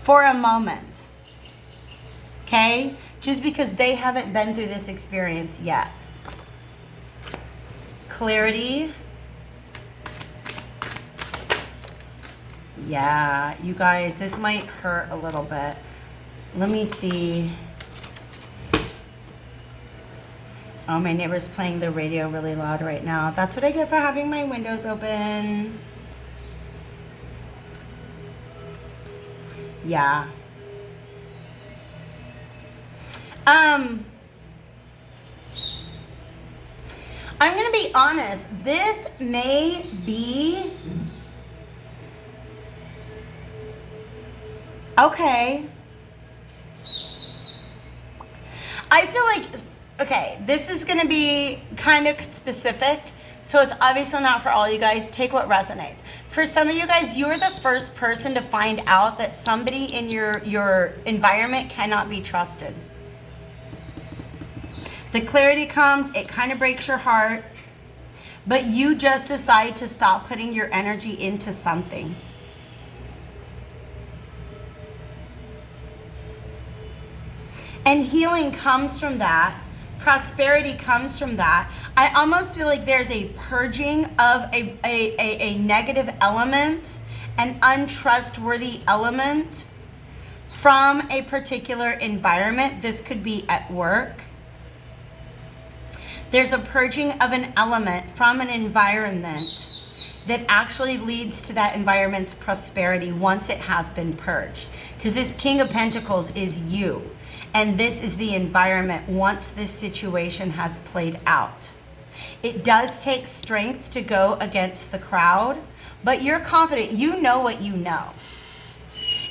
for a moment. Okay? Just because they haven't been through this experience yet. Clarity. Yeah, you guys, this might hurt a little bit. Let me see. Oh, my neighbor's playing the radio really loud right now. That's what I get for having my windows open. Yeah. I'm going to be honest. This may be... Okay. I feel like Okay, this is going to be kind of specific, so it's obviously not for all you guys. Take what resonates. For some of you guys, you're the first person to find out that somebody in your environment cannot be trusted. The clarity comes, it kind of breaks your heart, but you just decide to stop putting your energy into something. And healing comes from that. Prosperity comes from that. I almost feel like there's a purging of a negative element, an untrustworthy element from a particular environment. This could be at work. There's a purging of an element from an environment that actually leads to that environment's prosperity once it has been purged. Because this King of Pentacles is you. And this is the environment once this situation has played out. It does take strength to go against the crowd, but you're confident. You know what you know.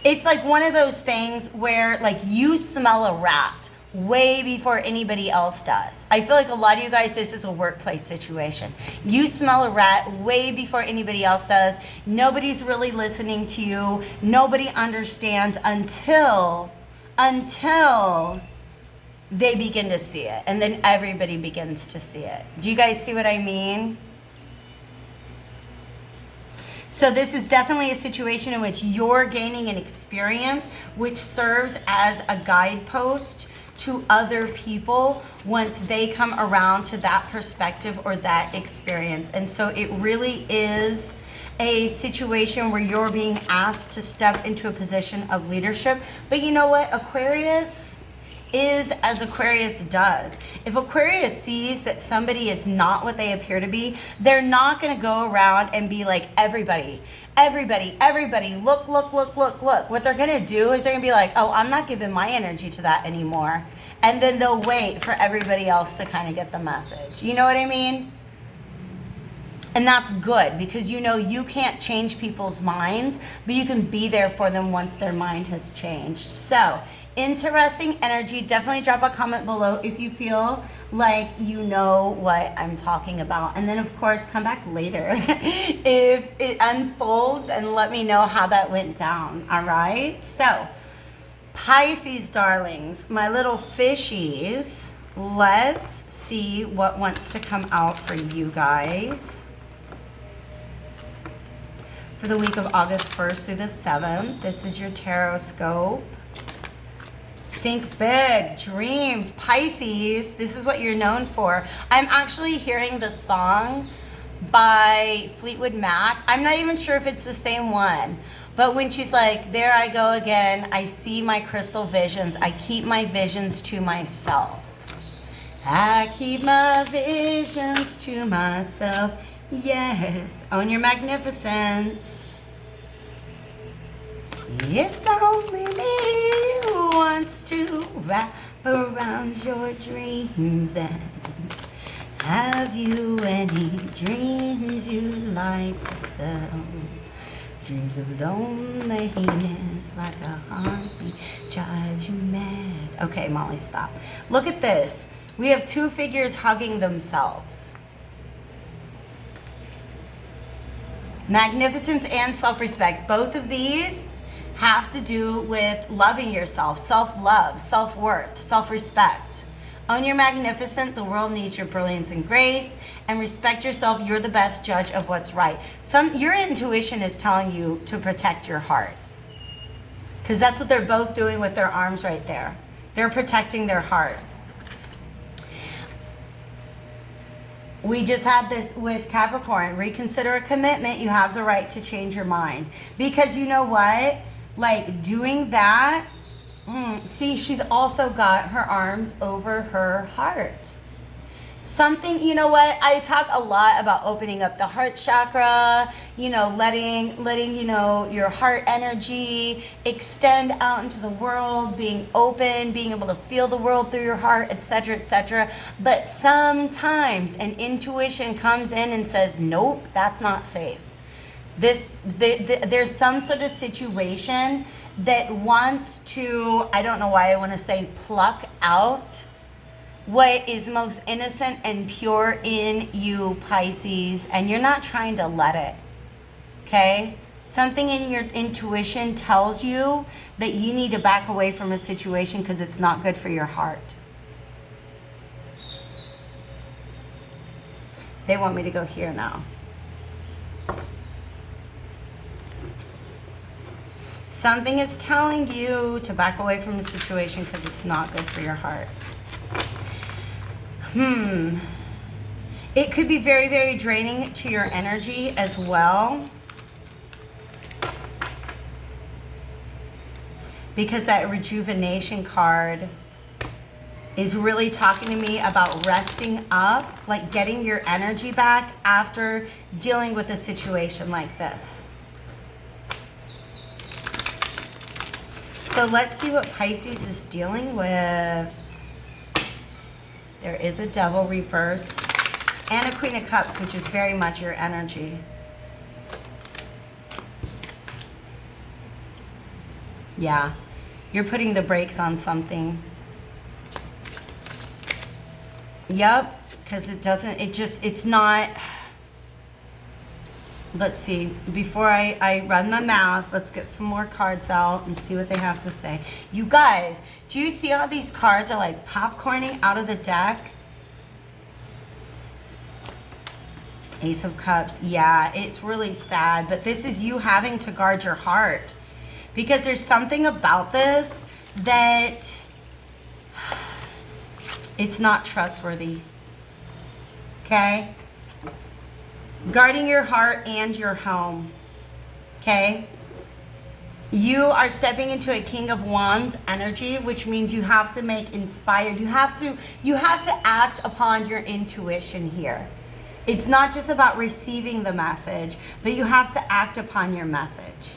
It's like one of those things where like you smell a rat way before anybody else does. I feel like a lot of you guys, this is a workplace situation. You smell a rat way before anybody else does. Nobody's really listening to you. Nobody understands until they begin to see it. And then everybody begins to see it. Do you guys see what I mean? So this is definitely a situation in which you're gaining an experience which serves as a guidepost to other people once they come around to that perspective or that experience. And so it really is a situation where you're being asked to step into a position of leadership. But you know what? Aquarius is as Aquarius does. If Aquarius sees that somebody is not what they appear to be, they're not going to go around and be like, everybody, look. What they're going to do is they're going to be like, oh, I'm not giving my energy to that anymore. And then they'll wait for everybody else to kind of get the message. You know what I mean? And that's good because you know you can't change people's minds, but you can be there for them once their mind has changed. So, interesting energy. Definitely drop a comment below if you feel like you know what I'm talking about. And then, of course, come back later if it unfolds and let me know how that went down. All right? So, Pisces, darlings, my little fishies, let's see what wants to come out for you guys for the week of August 1st through the 7th. This is your Tarotscope. Think big, dreams, Pisces. This is what you're known for. I'm actually hearing the song by Fleetwood Mac. I'm not even sure if it's the same one. But when she's like, there I go again, I see my crystal visions. I keep my visions to myself. I keep my visions to myself. Yes, own your magnificence. It's only me who wants to wrap around your dreams. And have you any dreams you'd like to sell? Dreams of loneliness like a heartbeat drives you mad. Okay, Molly, stop. Look at this. We have two figures hugging themselves. Magnificence and self-respect. Both of these have to do with loving yourself, self-love, self-worth, self-respect. Own your magnificence. The world needs your brilliance and grace. And respect yourself. You're the best judge of what's right. Your intuition is telling you to protect your heart. Because that's what they're both doing with their arms right there. They're protecting their heart. We just had this with Capricorn. Reconsider a commitment. You have the right to change your mind. Because you know what? Like doing that, see, she's also got her arms over her heart. Something, you know what? I talk a lot about opening up the heart chakra, letting, your heart energy extend out into the world, being open, being able to feel the world through your heart, etc., etc. But sometimes an intuition comes in and says, nope, that's not safe. There's some sort of situation that wants to, I don't know why I want to say pluck out what is most innocent and pure in you, Pisces, and you're not trying to let it, okay? Something in your intuition tells you that you need to back away from a situation because it's not good for your heart. They want me to go here now. Something is telling you to back away from a situation because it's not good for your heart. It could be very, very draining to your energy as well. Because that rejuvenation card is really talking to me about resting up, like getting your energy back after dealing with a situation like this. So let's see what Pisces is dealing with. There is a Devil reverse and a Queen of Cups, which is very much your energy. Yeah, you're putting the brakes on something. Yep, because it's not. Let's see, before I run the math, let's get some more cards out and see what they have to say. You guys, do you see how these cards are like popcorning out of the deck? Ace of Cups, yeah, it's really sad, but this is you having to guard your heart. Because there's something about this that it's not trustworthy, okay? Guarding your heart and your home, okay? You are stepping into a King of Wands energy, which means you have to make inspired, you have to act upon your intuition here. It's not just about receiving the message, but you have to act upon your message.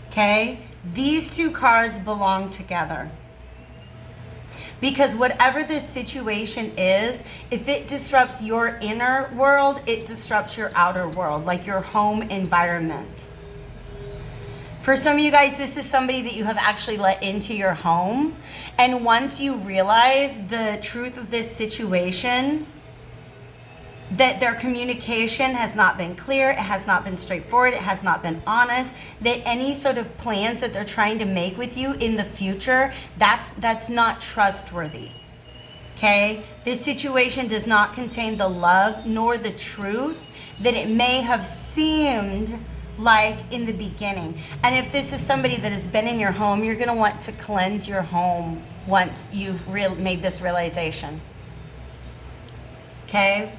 Okay? These two cards belong together. Because whatever this situation is, if it disrupts your inner world, it disrupts your outer world, like your home environment. For some of you guys, this is somebody that you have actually let into your home. And once you realize the truth of this situation, that their communication has not been clear, it has not been straightforward, it has not been honest, that any sort of plans that they're trying to make with you in the future, that's not trustworthy, okay? This situation does not contain the love nor the truth that it may have seemed like in the beginning. And if this is somebody that has been in your home, you're gonna want to cleanse your home once you've made this realization, okay?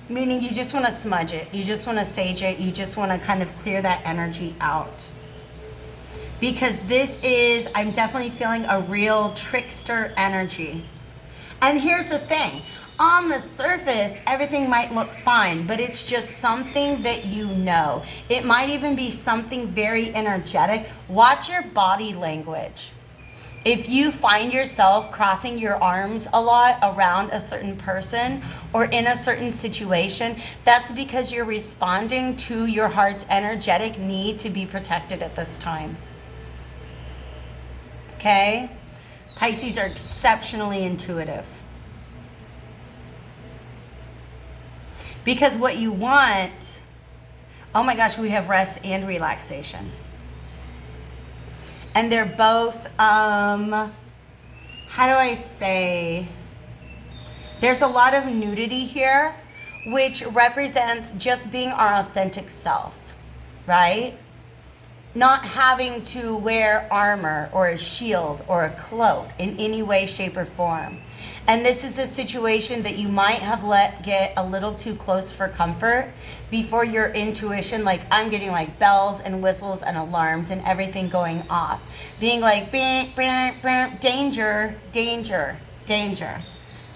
Meaning you just want to smudge it. You just want to sage it. You just want to kind of clear that energy out. Because this is, I'm definitely feeling a real trickster energy. And here's the thing. On the surface, everything might look fine, but it's just something that you know. It might even be something very energetic. Watch your body language. If you find yourself crossing your arms a lot around a certain person or in a certain situation, that's because you're responding to your heart's energetic need to be protected at this time. Okay? Pisces are exceptionally intuitive. Because what you want, oh my gosh, we have rest and relaxation. And they're both, how do I say, there's a lot of nudity here, which represents just being our authentic self, right? Not having to wear armor or a shield or a cloak in any way, shape, or form. And this is a situation that you might have let get a little too close for comfort before your intuition, like I'm getting like bells and whistles and alarms and everything going off. Being like, bam, bam, bam, danger, danger, danger.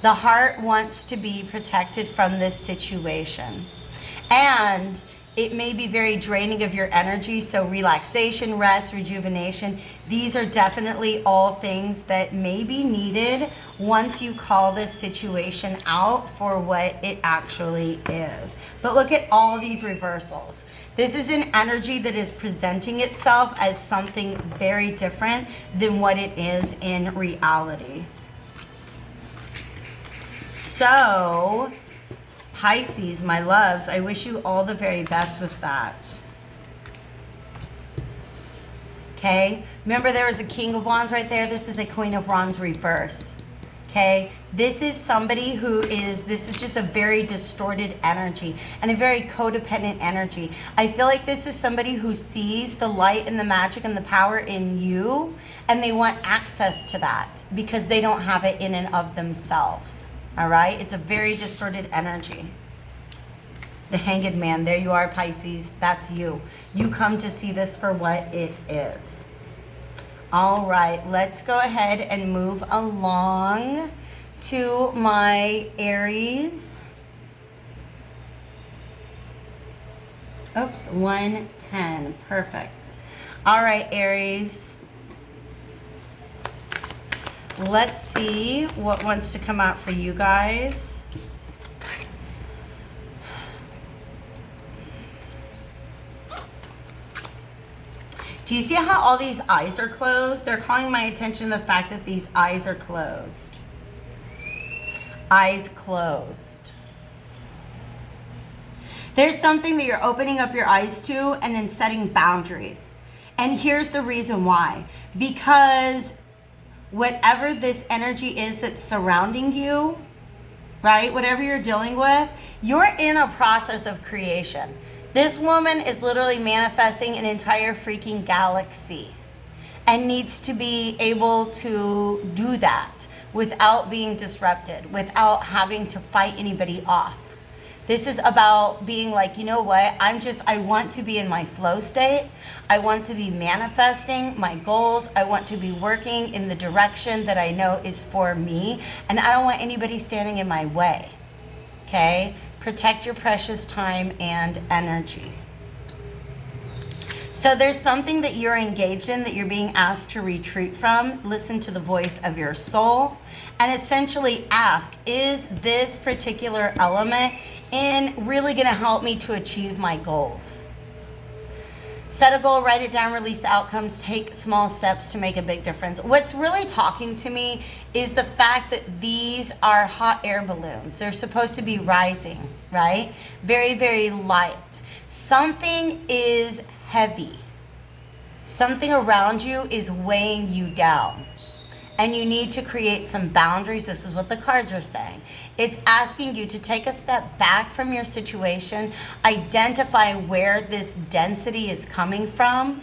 The heart wants to be protected from this situation. And it may be very draining of your energy, so relaxation, rest, rejuvenation, these are definitely all things that may be needed once you call this situation out for what it actually is. But look at all these reversals. This is an energy that is presenting itself as something very different than what it is in reality. So, Pisces, my loves, I wish you all the very best with that. Okay, remember there was a King of Wands right there. This is a Queen of Wands reverse. Okay, this is somebody this is just a very distorted energy and a very codependent energy. I feel like this is somebody who sees the light and the magic and the power in you, and they want access to that because they don't have it in and of themselves. All right, it's a very distorted energy. The Hanged Man, there you are, Pisces. That's you. You come to see this for what it is. All right, let's go ahead and move along to my Aries. Oops, 110. Perfect. All right, Aries. Let's see what wants to come out for you guys. Do you see how all these eyes are closed? They're calling my attention to the fact that these eyes are closed. Eyes closed. There's something that you're opening up your eyes to and then setting boundaries. And here's the reason why. Because whatever this energy is that's surrounding you, right? Whatever you're dealing with, you're in a process of creation. This woman is literally manifesting an entire freaking galaxy and needs to be able to do that without being disrupted, without having to fight anybody off. This is about being like, you know what? I want to be in my flow state. I want to be manifesting my goals. I want to be working in the direction that I know is for me. And I don't want anybody standing in my way. Okay? Protect your precious time and energy. So there's something that you're engaged in that you're being asked to retreat from. Listen to the voice of your soul and essentially ask, is this particular element really going to help me to achieve my goals? Set a goal, write it down, release the outcomes, take small steps to make a big difference. What's really talking to me is the fact that these are hot air balloons. They're supposed to be rising, right? Very, very light. Something is heavy. Something around you is weighing you down. And you need to create some boundaries. This is what the cards are saying. It's asking you to take a step back from your situation, identify where this density is coming from,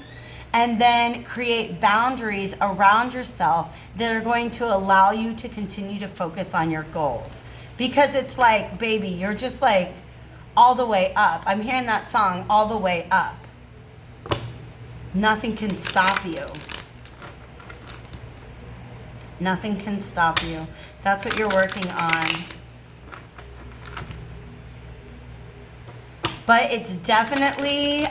and then create boundaries around yourself that are going to allow you to continue to focus on your goals. Because it's like, baby, you're just like all the way up. I'm hearing that song, all the way up. Nothing can stop you. Nothing can stop you. That's what you're working on. But it's definitely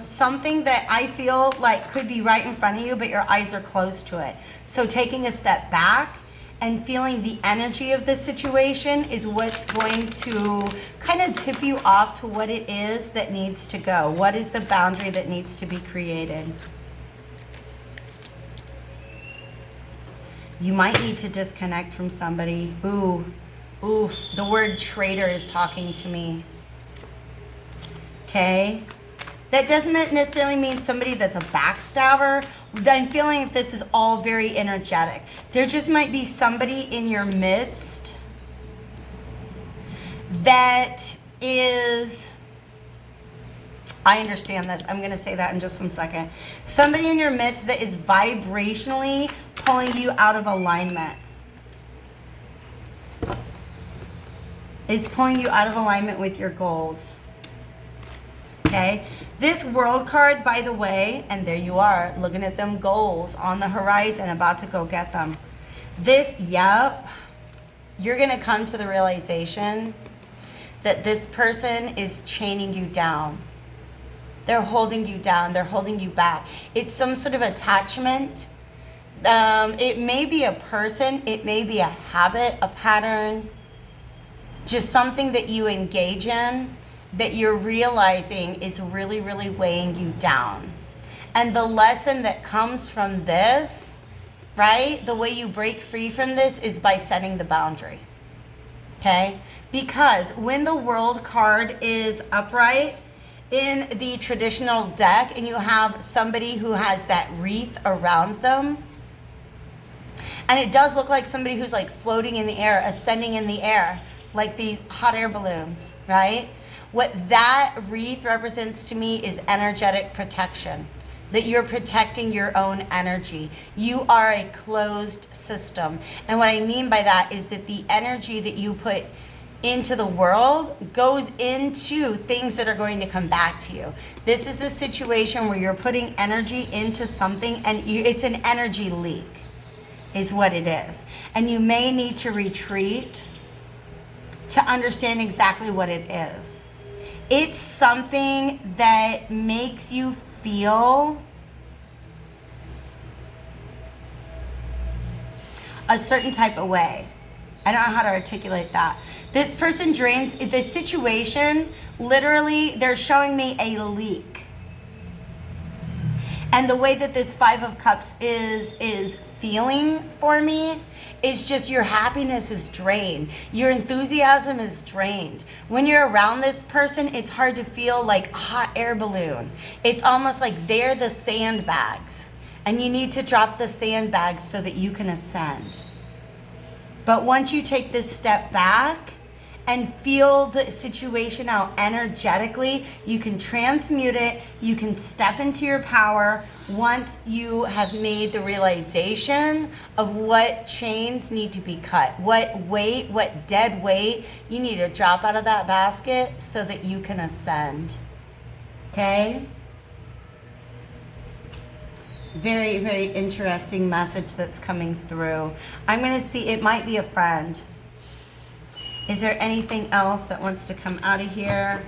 something that I feel like could be right in front of you, but your eyes are closed to it. So taking a step back and feeling the energy of the situation is what's going to kind of tip you off to what it is that needs to go. What is the boundary that needs to be created? You might need to disconnect from somebody. Ooh, the word traitor is talking to me. Okay? That doesn't necessarily mean somebody that's a backstabber. I'm feeling that this is all very energetic. There just might be somebody in your midst that is... I understand this. I'm going to say that in just 1 second. Somebody in your midst that is vibrationally pulling you out of alignment. It's pulling you out of alignment with your goals. Okay? This World card, by the way, and there you are, looking at them goals on the horizon, about to go get them. You're going to come to the realization that this person is chaining you down. They're holding you down. They're holding you back. It's some sort of attachment. It may be a person. It may be a habit, a pattern. Just something that you engage in that you're realizing is really, really weighing you down. And the lesson that comes from this, right? The way you break free from this is by setting the boundary. okay? Because when the World card is upright in the traditional deck and you have somebody who has that wreath around them, and it does look like somebody who's like floating in the air, ascending in the air, like these hot air balloons, right? What that wreath represents to me is energetic protection, that you're protecting your own energy. You are a closed system. And what I mean by that is that the energy that you put into the world goes into things that are going to come back to you. This is a situation where you're putting energy into something and it's an energy leak is what it is. And you may need to retreat to understand exactly what it is. It's something that makes you feel a certain type of way. I don't know how to articulate that. This person drains, the situation, literally, they're showing me a leak. And the way that this Five of Cups is feeling for me is just your happiness is drained. Your enthusiasm is drained. When you're around this person, it's hard to feel like a hot air balloon. It's almost like they're the sandbags. And you need to drop the sandbags so that you can ascend. But once you take this step back and feel the situation out energetically, you can transmute it, you can step into your power once you have made the realization of what chains need to be cut, what weight, what dead weight you need to drop out of that basket so that you can ascend. Okay? Very, very interesting message that's coming through. I'm going to see, it might be a friend. Is there anything else that wants to come out of here?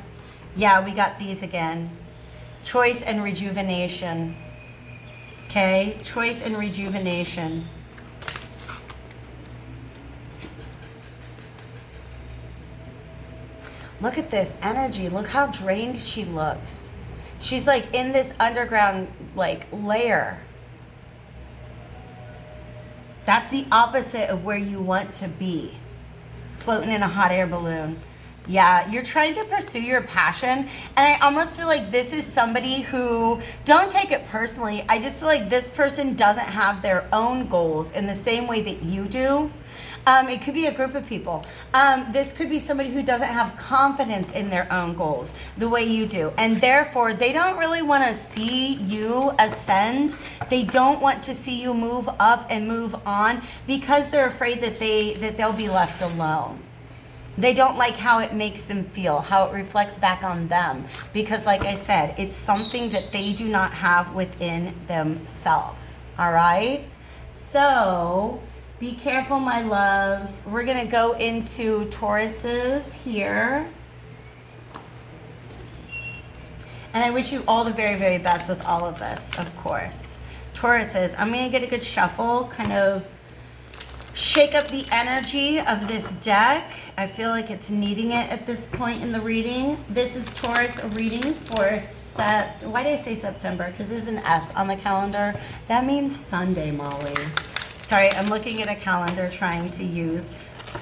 Yeah, we got these again. Choice and rejuvenation. Okay, choice and rejuvenation. Look at this energy. Look how drained she looks. She's like in this underground like layer. That's the opposite of where you want to be. Floating in a hot air balloon. Yeah, you're trying to pursue your passion. And I almost feel like this is somebody who, don't take it personally, I just feel like this person doesn't have their own goals in the same way that you do. It could be a group of people. This could be somebody who doesn't have confidence in their own goals the way you do. And therefore, they don't really want to see you ascend. They don't want to see you move up and move on because they're afraid that they'll be left alone. They don't like how it makes them feel, how it reflects back on them. Because like I said, it's something that they do not have within themselves. All right? So be careful, my loves. We're going to go into Tauruses here. And I wish you all the very, very best with all of this, of course. Tauruses, I'm going to get a good shuffle, kind of shake up the energy of this deck. I feel like it's needing it at this point in the reading. This is Taurus reading for why did I say September? Because there's an S on the calendar. That means Sunday, Molly. Sorry, I'm looking at a calendar trying to use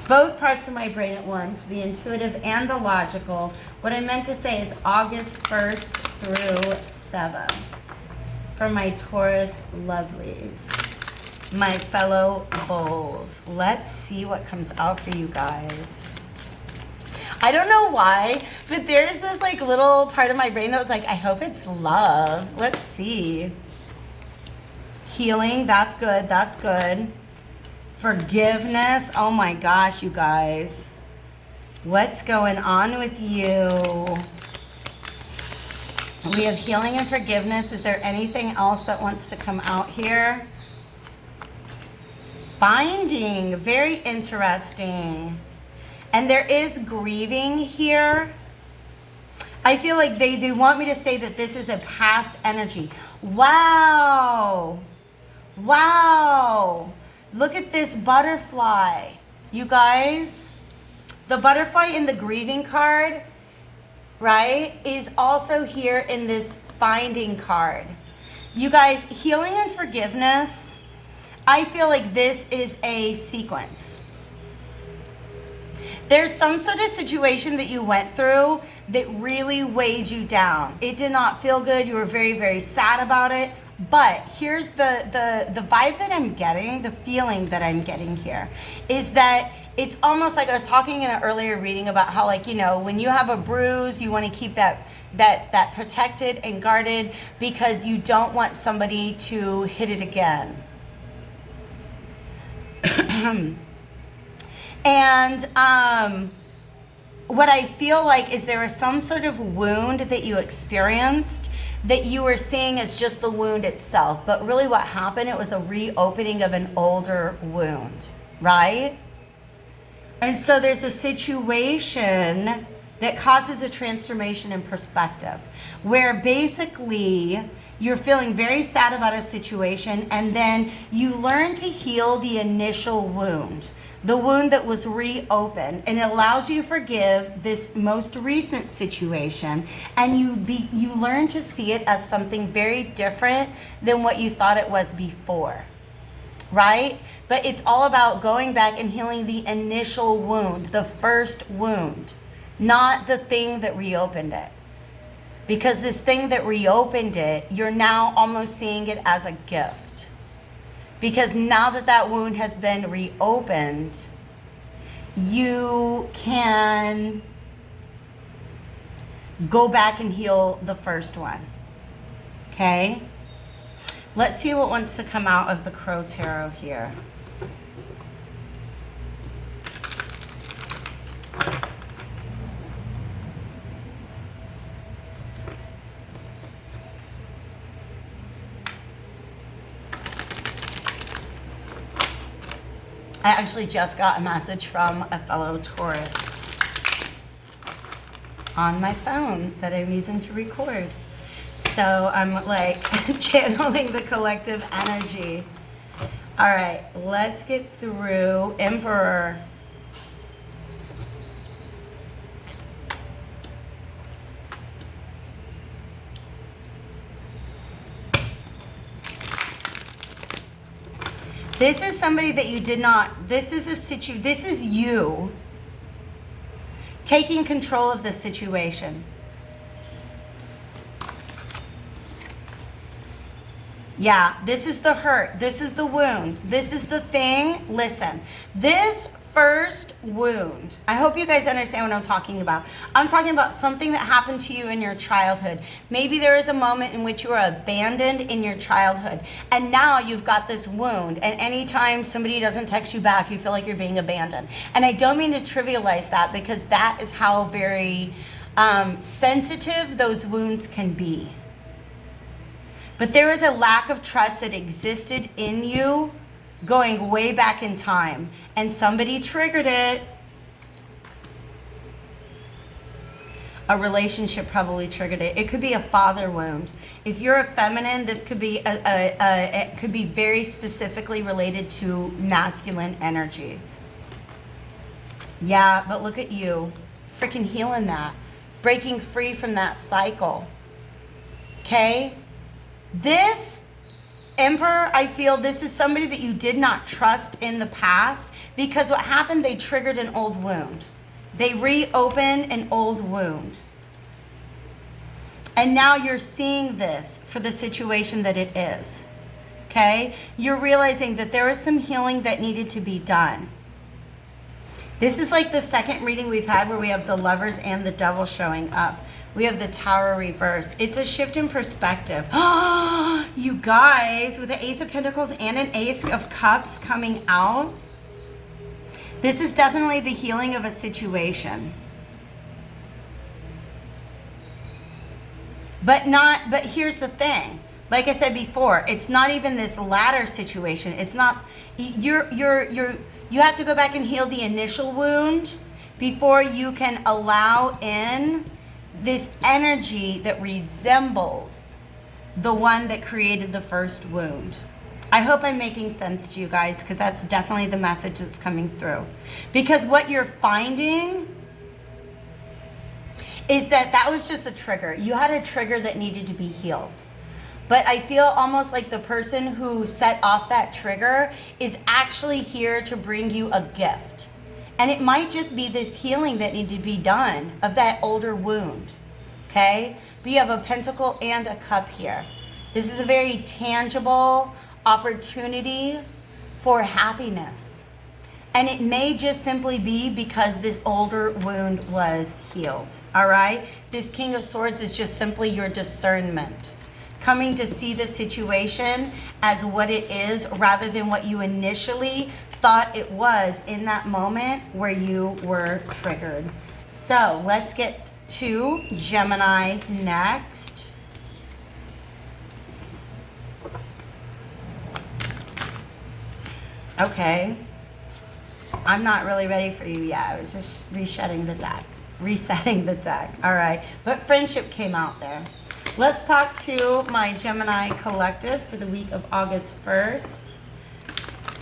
both parts of my brain at once, the intuitive and the logical. What I meant to say is August 1st through 7th for my Taurus lovelies, my fellow bulls. Let's see what comes out for you guys. I don't know why, but there's this like little part of my brain that was like, I hope it's love. Let's see. Healing, that's good, that's good. Forgiveness, oh my gosh, you guys. What's going on with you? We have healing and forgiveness. Is there anything else that wants to come out here? Binding, very interesting. And there is grieving here. I feel like they want me to say that this is a past energy. Wow. Wow. Look at this butterfly. You guys, the butterfly in the grieving card, right, is also here in this finding card. You guys, healing and forgiveness, I feel like this is a sequence. There's some sort of situation that you went through that really weighed you down. It did not feel good. You were very, very sad about it. But here's the vibe that I'm getting, the feeling that I'm getting here, is that it's almost like I was talking in an earlier reading about how, like, you know, when you have a bruise, you want to keep that protected and guarded because you don't want somebody to hit it again. And what I feel like is there was some sort of wound that you experienced that you were seeing as just the wound itself. But really what happened, it was a reopening of an older wound, right? And so there's a situation that causes a transformation in perspective, where basically you're feeling very sad about a situation, and then you learn to heal the initial wound, the wound that was reopened, and it allows you to forgive this most recent situation, and you learn to see it as something very different than what you thought it was before, right? But it's all about going back and healing the initial wound, the first wound, not the thing that reopened it. Because this thing that reopened it, you're now almost seeing it as a gift. Because now that that wound has been reopened, you can go back and heal the first one. Okay? Let's see what wants to come out of the Crow Tarot here. I actually just got a message from a fellow Taurus on my phone that I'm using to record. So I'm like channeling the collective energy. All right, let's get through Emperor. This is somebody that you did not, this is you taking control of the situation. Yeah, this is the hurt. This is the wound. This is the thing. Listen, this first wound, I hope you guys understand what I'm talking about. I'm talking about something that happened to you in your childhood. Maybe there is a moment in which you were abandoned in your childhood, and now you've got this wound, and anytime somebody doesn't text you back, you feel like you're being abandoned. And I don't mean to trivialize that, because that is how very sensitive those wounds can be. But there is a lack of trust that existed in you going way back in time, and somebody triggered it. A relationship probably triggered it. It could be a father wound. If you're a feminine, this could be it could be very specifically related to masculine energies. Yeah, but look at you, freaking healing that, breaking free from that cycle. Okay? This Emperor, I feel this is somebody that you did not trust in the past, because what happened, they triggered an old wound. They reopened an old wound. And now you're seeing this for the situation that it is. Okay? You're realizing that there is some healing that needed to be done. This is like the second reading we've had where we have the Lovers and the Devil showing up. We have the Tower reverse. It's a shift in perspective. You guys, with the Ace of Pentacles and an Ace of Cups coming out, this is definitely the healing of a situation. But here's the thing. Like I said before, it's not even this latter situation. It's not, you have to go back and heal the initial wound before you can allow in this energy that resembles the one that created the first wound. I hope I'm making sense to you guys, because that's definitely the message that's coming through. Because what you're finding is that was just a trigger. You had a trigger that needed to be healed. But I feel almost like the person who set off that trigger is actually here to bring you a gift. And it might just be this healing that needed to be done of that older wound, okay? But you have a pentacle and a cup here. This is a very tangible opportunity for happiness. And it may just simply be because this older wound was healed, all right? This King of Swords is just simply your discernment. Coming to see the situation as what it is rather than what you initially thought it was in that moment where you were triggered. So let's get to Gemini next. Okay. I'm not really ready for you yet. I was just resetting the deck. All right. But friendship came out there. Let's talk to my Gemini collective for the week of August 1st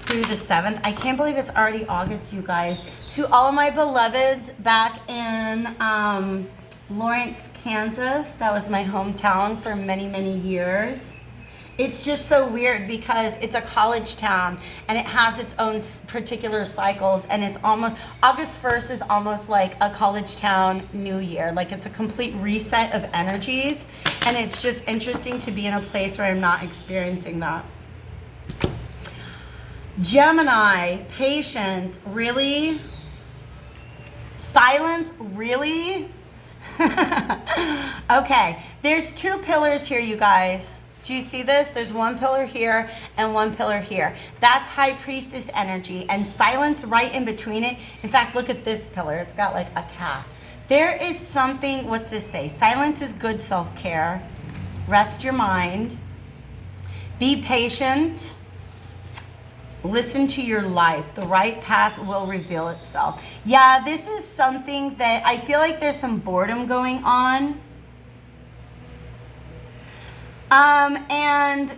through the 7th. I can't believe it's already August, you guys. To all of my beloveds back in Lawrence, Kansas. That was my hometown for many, many years. It's just so weird because it's a college town and it has its own particular cycles, and it's almost, August 1st is almost like a college town new year. Like it's a complete reset of energies, and it's just interesting to be in a place where I'm not experiencing that. Gemini, patience, really? Silence, really? Okay, there's two pillars here, you guys. Do you see this? There's one pillar here and one pillar here. That's High Priestess energy, and silence right in between it. In fact, look at this pillar. It's got like a cat. There is something, what's this say? Silence is good self-care. Rest your mind. Be patient. Listen to your life. The right path will reveal itself. Yeah, this is something that I feel like there's some boredom going on. And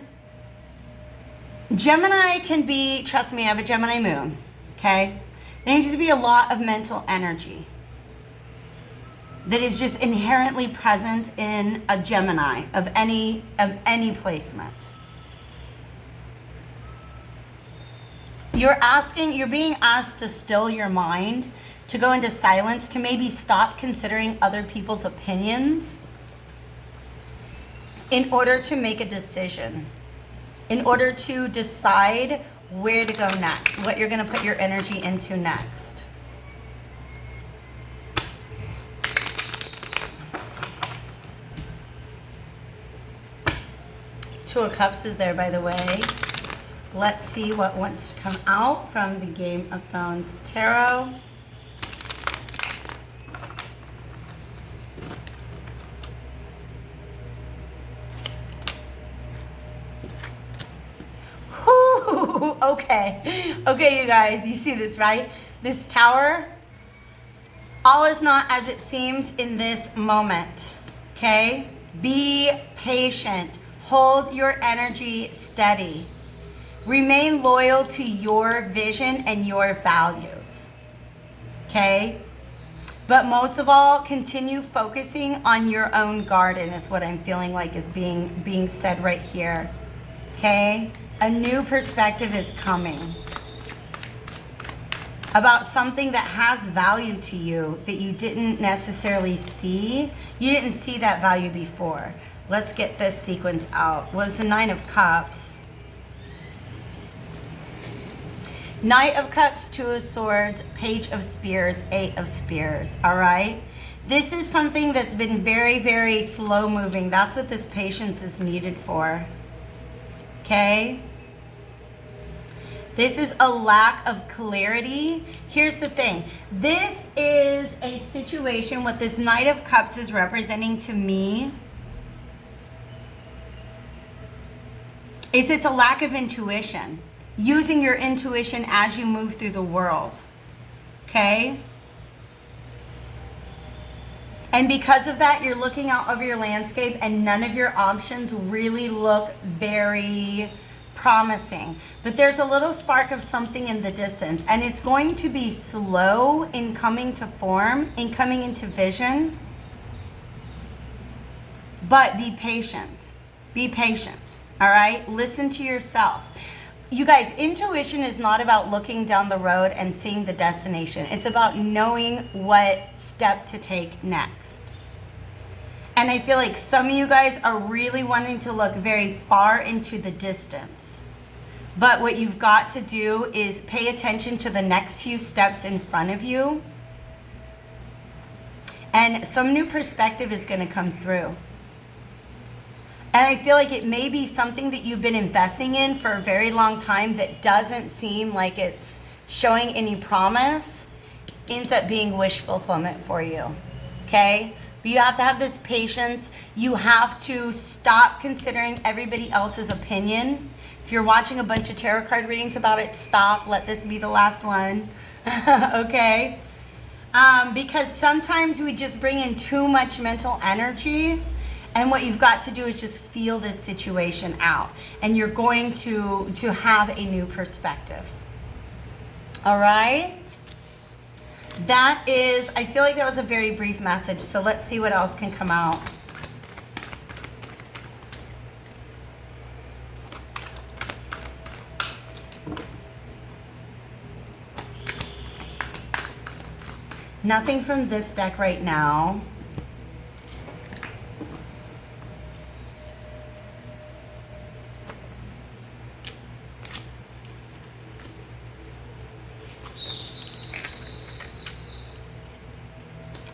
Gemini can be, trust me, I have a Gemini moon, okay? There needs to be a lot of mental energy that is just inherently present in a Gemini of any placement. You're being asked to still your mind, to go into silence, to maybe stop considering other people's opinions in order to make a decision, in order to decide where to go next, what you're going to put your energy into next. Two of Cups is there, by the way. Let's see what wants to come out from the Game of Thrones Tarot. Okay, you guys, you see this, right? This Tower, all is not as it seems in this moment, okay? Be patient. Hold your energy steady. Remain loyal to your vision and your values, okay? But most of all, continue focusing on your own garden is what I'm feeling like is being said right here, okay? A new perspective is coming about something that has value to you that you didn't necessarily see. You didn't see that value before. Let's get this sequence out. Well, it's the Nine of Cups. Knight of Cups, Two of Swords, Page of Spears, Eight of Spears, all right? This is something that's been very, very slow moving. That's what this patience is needed for, okay? This is a lack of clarity. Here's the thing. This is a situation, what this Knight of Cups is representing to me, it's a lack of intuition. Using your intuition as you move through the world, okay? And because of that, you're looking out over your landscape and none of your options really look very promising. But there's a little spark of something in the distance, and it's going to be slow in coming to form, in coming into vision. But be patient. Be patient, all right? Listen to yourself. You guys, intuition is not about looking down the road and seeing the destination. It's about knowing what step to take next. And I feel like some of you guys are really wanting to look very far into the distance. But what you've got to do is pay attention to the next few steps in front of you. And some new perspective is going to come through. And I feel like it may be something that you've been investing in for a very long time that doesn't seem like it's showing any promise, ends up being wish fulfillment for you, okay? But you have to have this patience. You have to stop considering everybody else's opinion. If you're watching a bunch of tarot card readings about it, stop. Let this be the last one, okay? Because sometimes we just bring in too much mental energy. And what you've got to do is just feel this situation out. And you're going to have a new perspective. All right? That is, I feel like that was a very brief message. So let's see what else can come out. Nothing from this deck right now.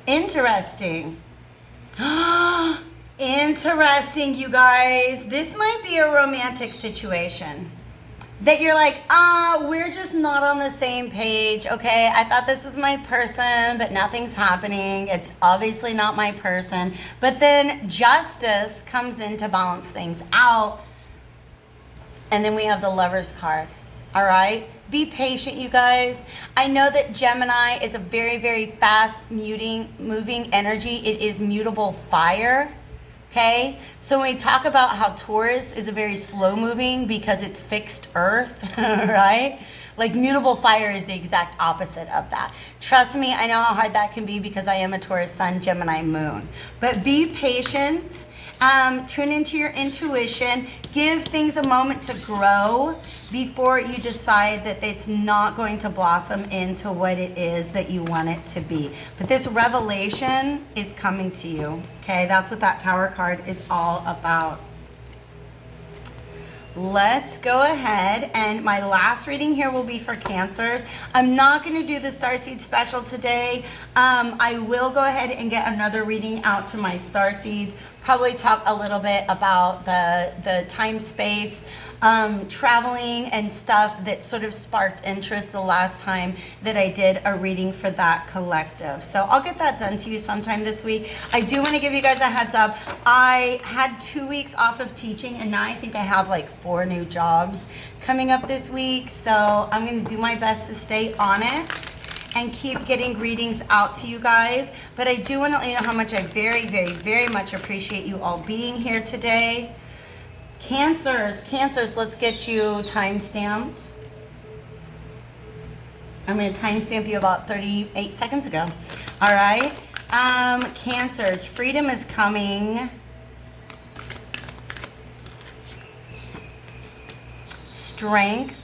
Interesting. Interesting, you guys. This might be a romantic situation. That you're like, we're just not on the same page, okay? I thought this was my person, but nothing's happening. It's obviously not my person. But then justice comes in to balance things out. And then we have the Lover's card, all right? Be patient, you guys. I know that Gemini is a very, very fast moving energy. It is mutable fire, okay? So when we talk about how Taurus is a very slow moving because it's fixed earth, right? Like mutable fire is the exact opposite of that. Trust me, I know how hard that can be because I am a Taurus sun, Gemini moon. But be patient. Tune into your intuition. Give things a moment to grow before you decide that it's not going to blossom into what it is that you want it to be. But this revelation is coming to you. Okay, that's what that Tower card is all about. Let's go ahead, and my last reading here will be for Cancers. I'm not going to do the Starseed special today. I will go ahead and get another reading out to my Starseeds. Probably talk a little bit about the time space, traveling and stuff that sort of sparked interest the last time that I did a reading for that collective. So I'll get that done to you sometime this week. I do want to give you guys a heads up. I had 2 weeks off of teaching, and now I think I have like 4 new jobs coming up this week. So I'm going to do my best to stay on it and keep getting readings out to you guys. But I do want to let you know how much I very, very, very much appreciate you all being here today. Cancers, let's get you time-stamped. I'm going to time-stamp you about 38 seconds ago. All right. Cancers, freedom is coming. Strength.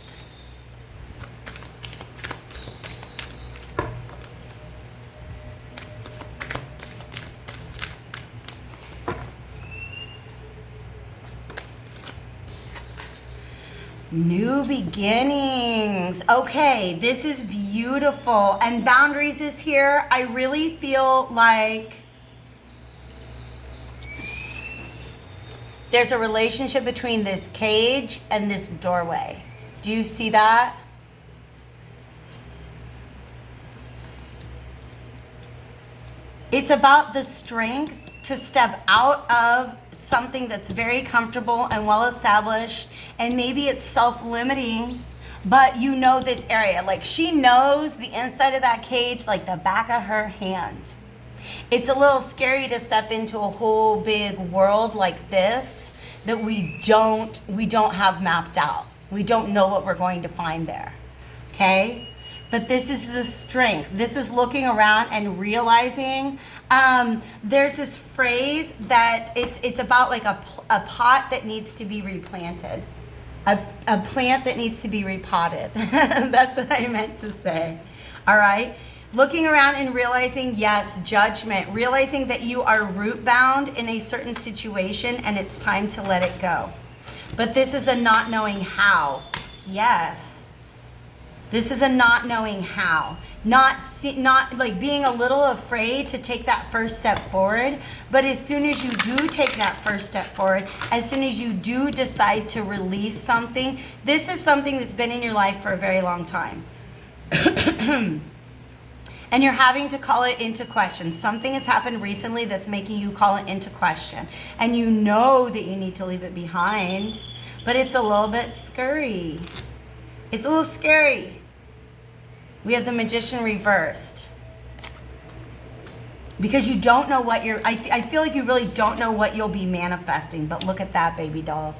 New beginnings. Okay, this is beautiful. And boundaries is here. I really feel like there's a relationship between this cage and this doorway. Do you see that? It's about the strength to step out of something that's very comfortable and well established, and maybe it's self-limiting, but you know this area. Like, she knows the inside of that cage like the back of her hand. It's a little scary to step into a whole big world like this that we don't have mapped out. We don't know what we're going to find there. Okay? But this is the strength. This is looking around and realizing. There's this phrase that it's about like a pot that needs to be replanted. a plant that needs to be repotted. That's what I meant to say. All right. Looking around and realizing, yes, judgment, realizing that you are root bound in a certain situation and it's time to let it go. But this is a not knowing how. Yes. This is a not knowing how. Not like being a little afraid to take that first step forward. But as soon as you do take that first step forward, as soon as you do decide to release something, this is something that's been in your life for a very long time. And you're having to call it into question. Something has happened recently that's making you call it into question. And you know that you need to leave it behind, but it's a little bit scary. It's a little scary. We have the Magician reversed. Because you don't know what you're, I feel like you really don't know what you'll be manifesting, but look at that, baby dolls.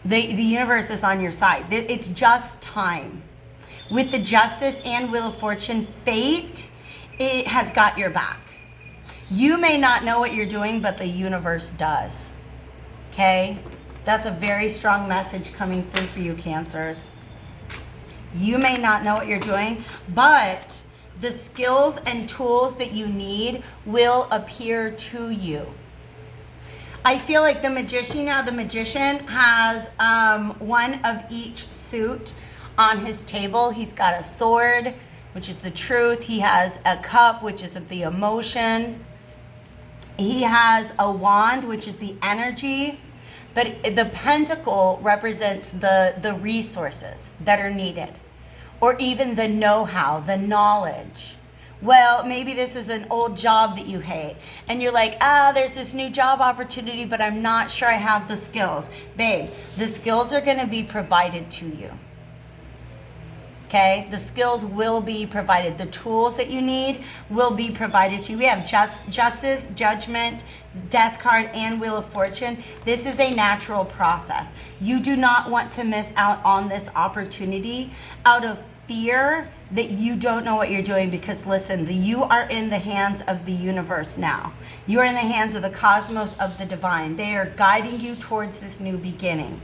The universe is on your side. It's just time. With the Justice and Wheel of Fortune, fate, it has got your back. You may not know what you're doing, but the universe does. Okay? That's a very strong message coming through for you, Cancers. You may not know what you're doing, but the skills and tools that you need will appear to you. I feel like the Magician has one of each suit on his table. He's got a sword, which is the truth. He has a cup, which is the emotion. He has a wand, which is the energy. But the pentacle represents the resources that are needed, or even the know-how, the knowledge. Well, maybe this is an old job that you hate, and you're like, there's this new job opportunity, but I'm not sure I have the skills. Babe, the skills are going to be provided to you. Okay, the skills will be provided. The tools that you need will be provided to you. We have Justice, Judgment, Death card, and Wheel of Fortune. This is a natural process. You do not want to miss out on this opportunity out of fear that you don't know what you're doing, because listen, you are in the hands of the universe now. You are in the hands of the cosmos, of the divine. They are guiding you towards this new beginning.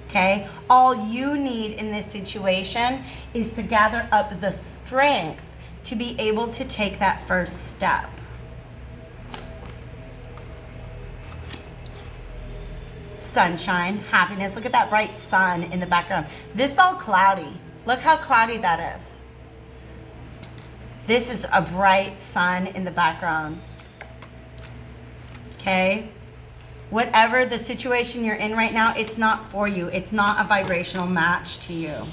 Okay, all you need in this situation is to gather up the strength to be able to take that first step. Sunshine, happiness. Look at that bright sun in the background. This is all cloudy. Look how cloudy that is. This is a bright sun in the background. Okay. Whatever the situation you're in right now, it's not for you. It's not a vibrational match to you.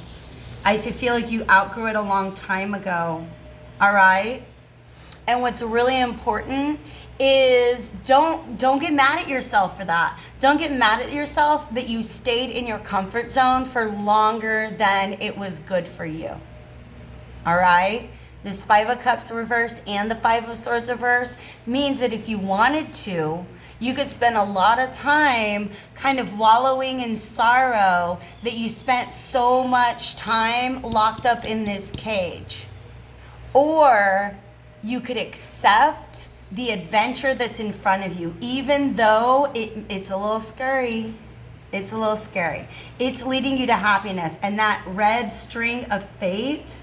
I feel like you outgrew it a long time ago. All right? And what's really important is don't get mad at yourself for that. Don't get mad at yourself that you stayed in your comfort zone for longer than it was good for you. All right? This Five of Cups reverse and the Five of Swords reverse means that if you wanted to, you could spend a lot of time kind of wallowing in sorrow that you spent so much time locked up in this cage. Or you could accept the adventure that's in front of you, even though it's a little scary. It's a little scary. It's leading you to happiness. And that red string of fate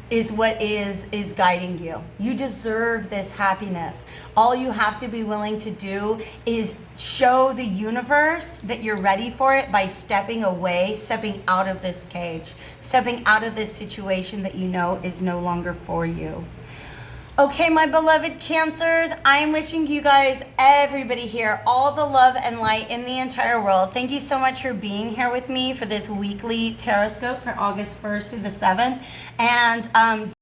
is what is guiding you. You deserve this happiness. All you have to be willing to do is show the universe that you're ready for it by stepping away, stepping out of this cage, stepping out of this situation that you know is no longer for you. Okay, my beloved Cancers, I'm wishing you guys, everybody here, all the love and light in the entire world. Thank you so much for being here with me for this weekly Tarotscope for August 1st through the 7th. And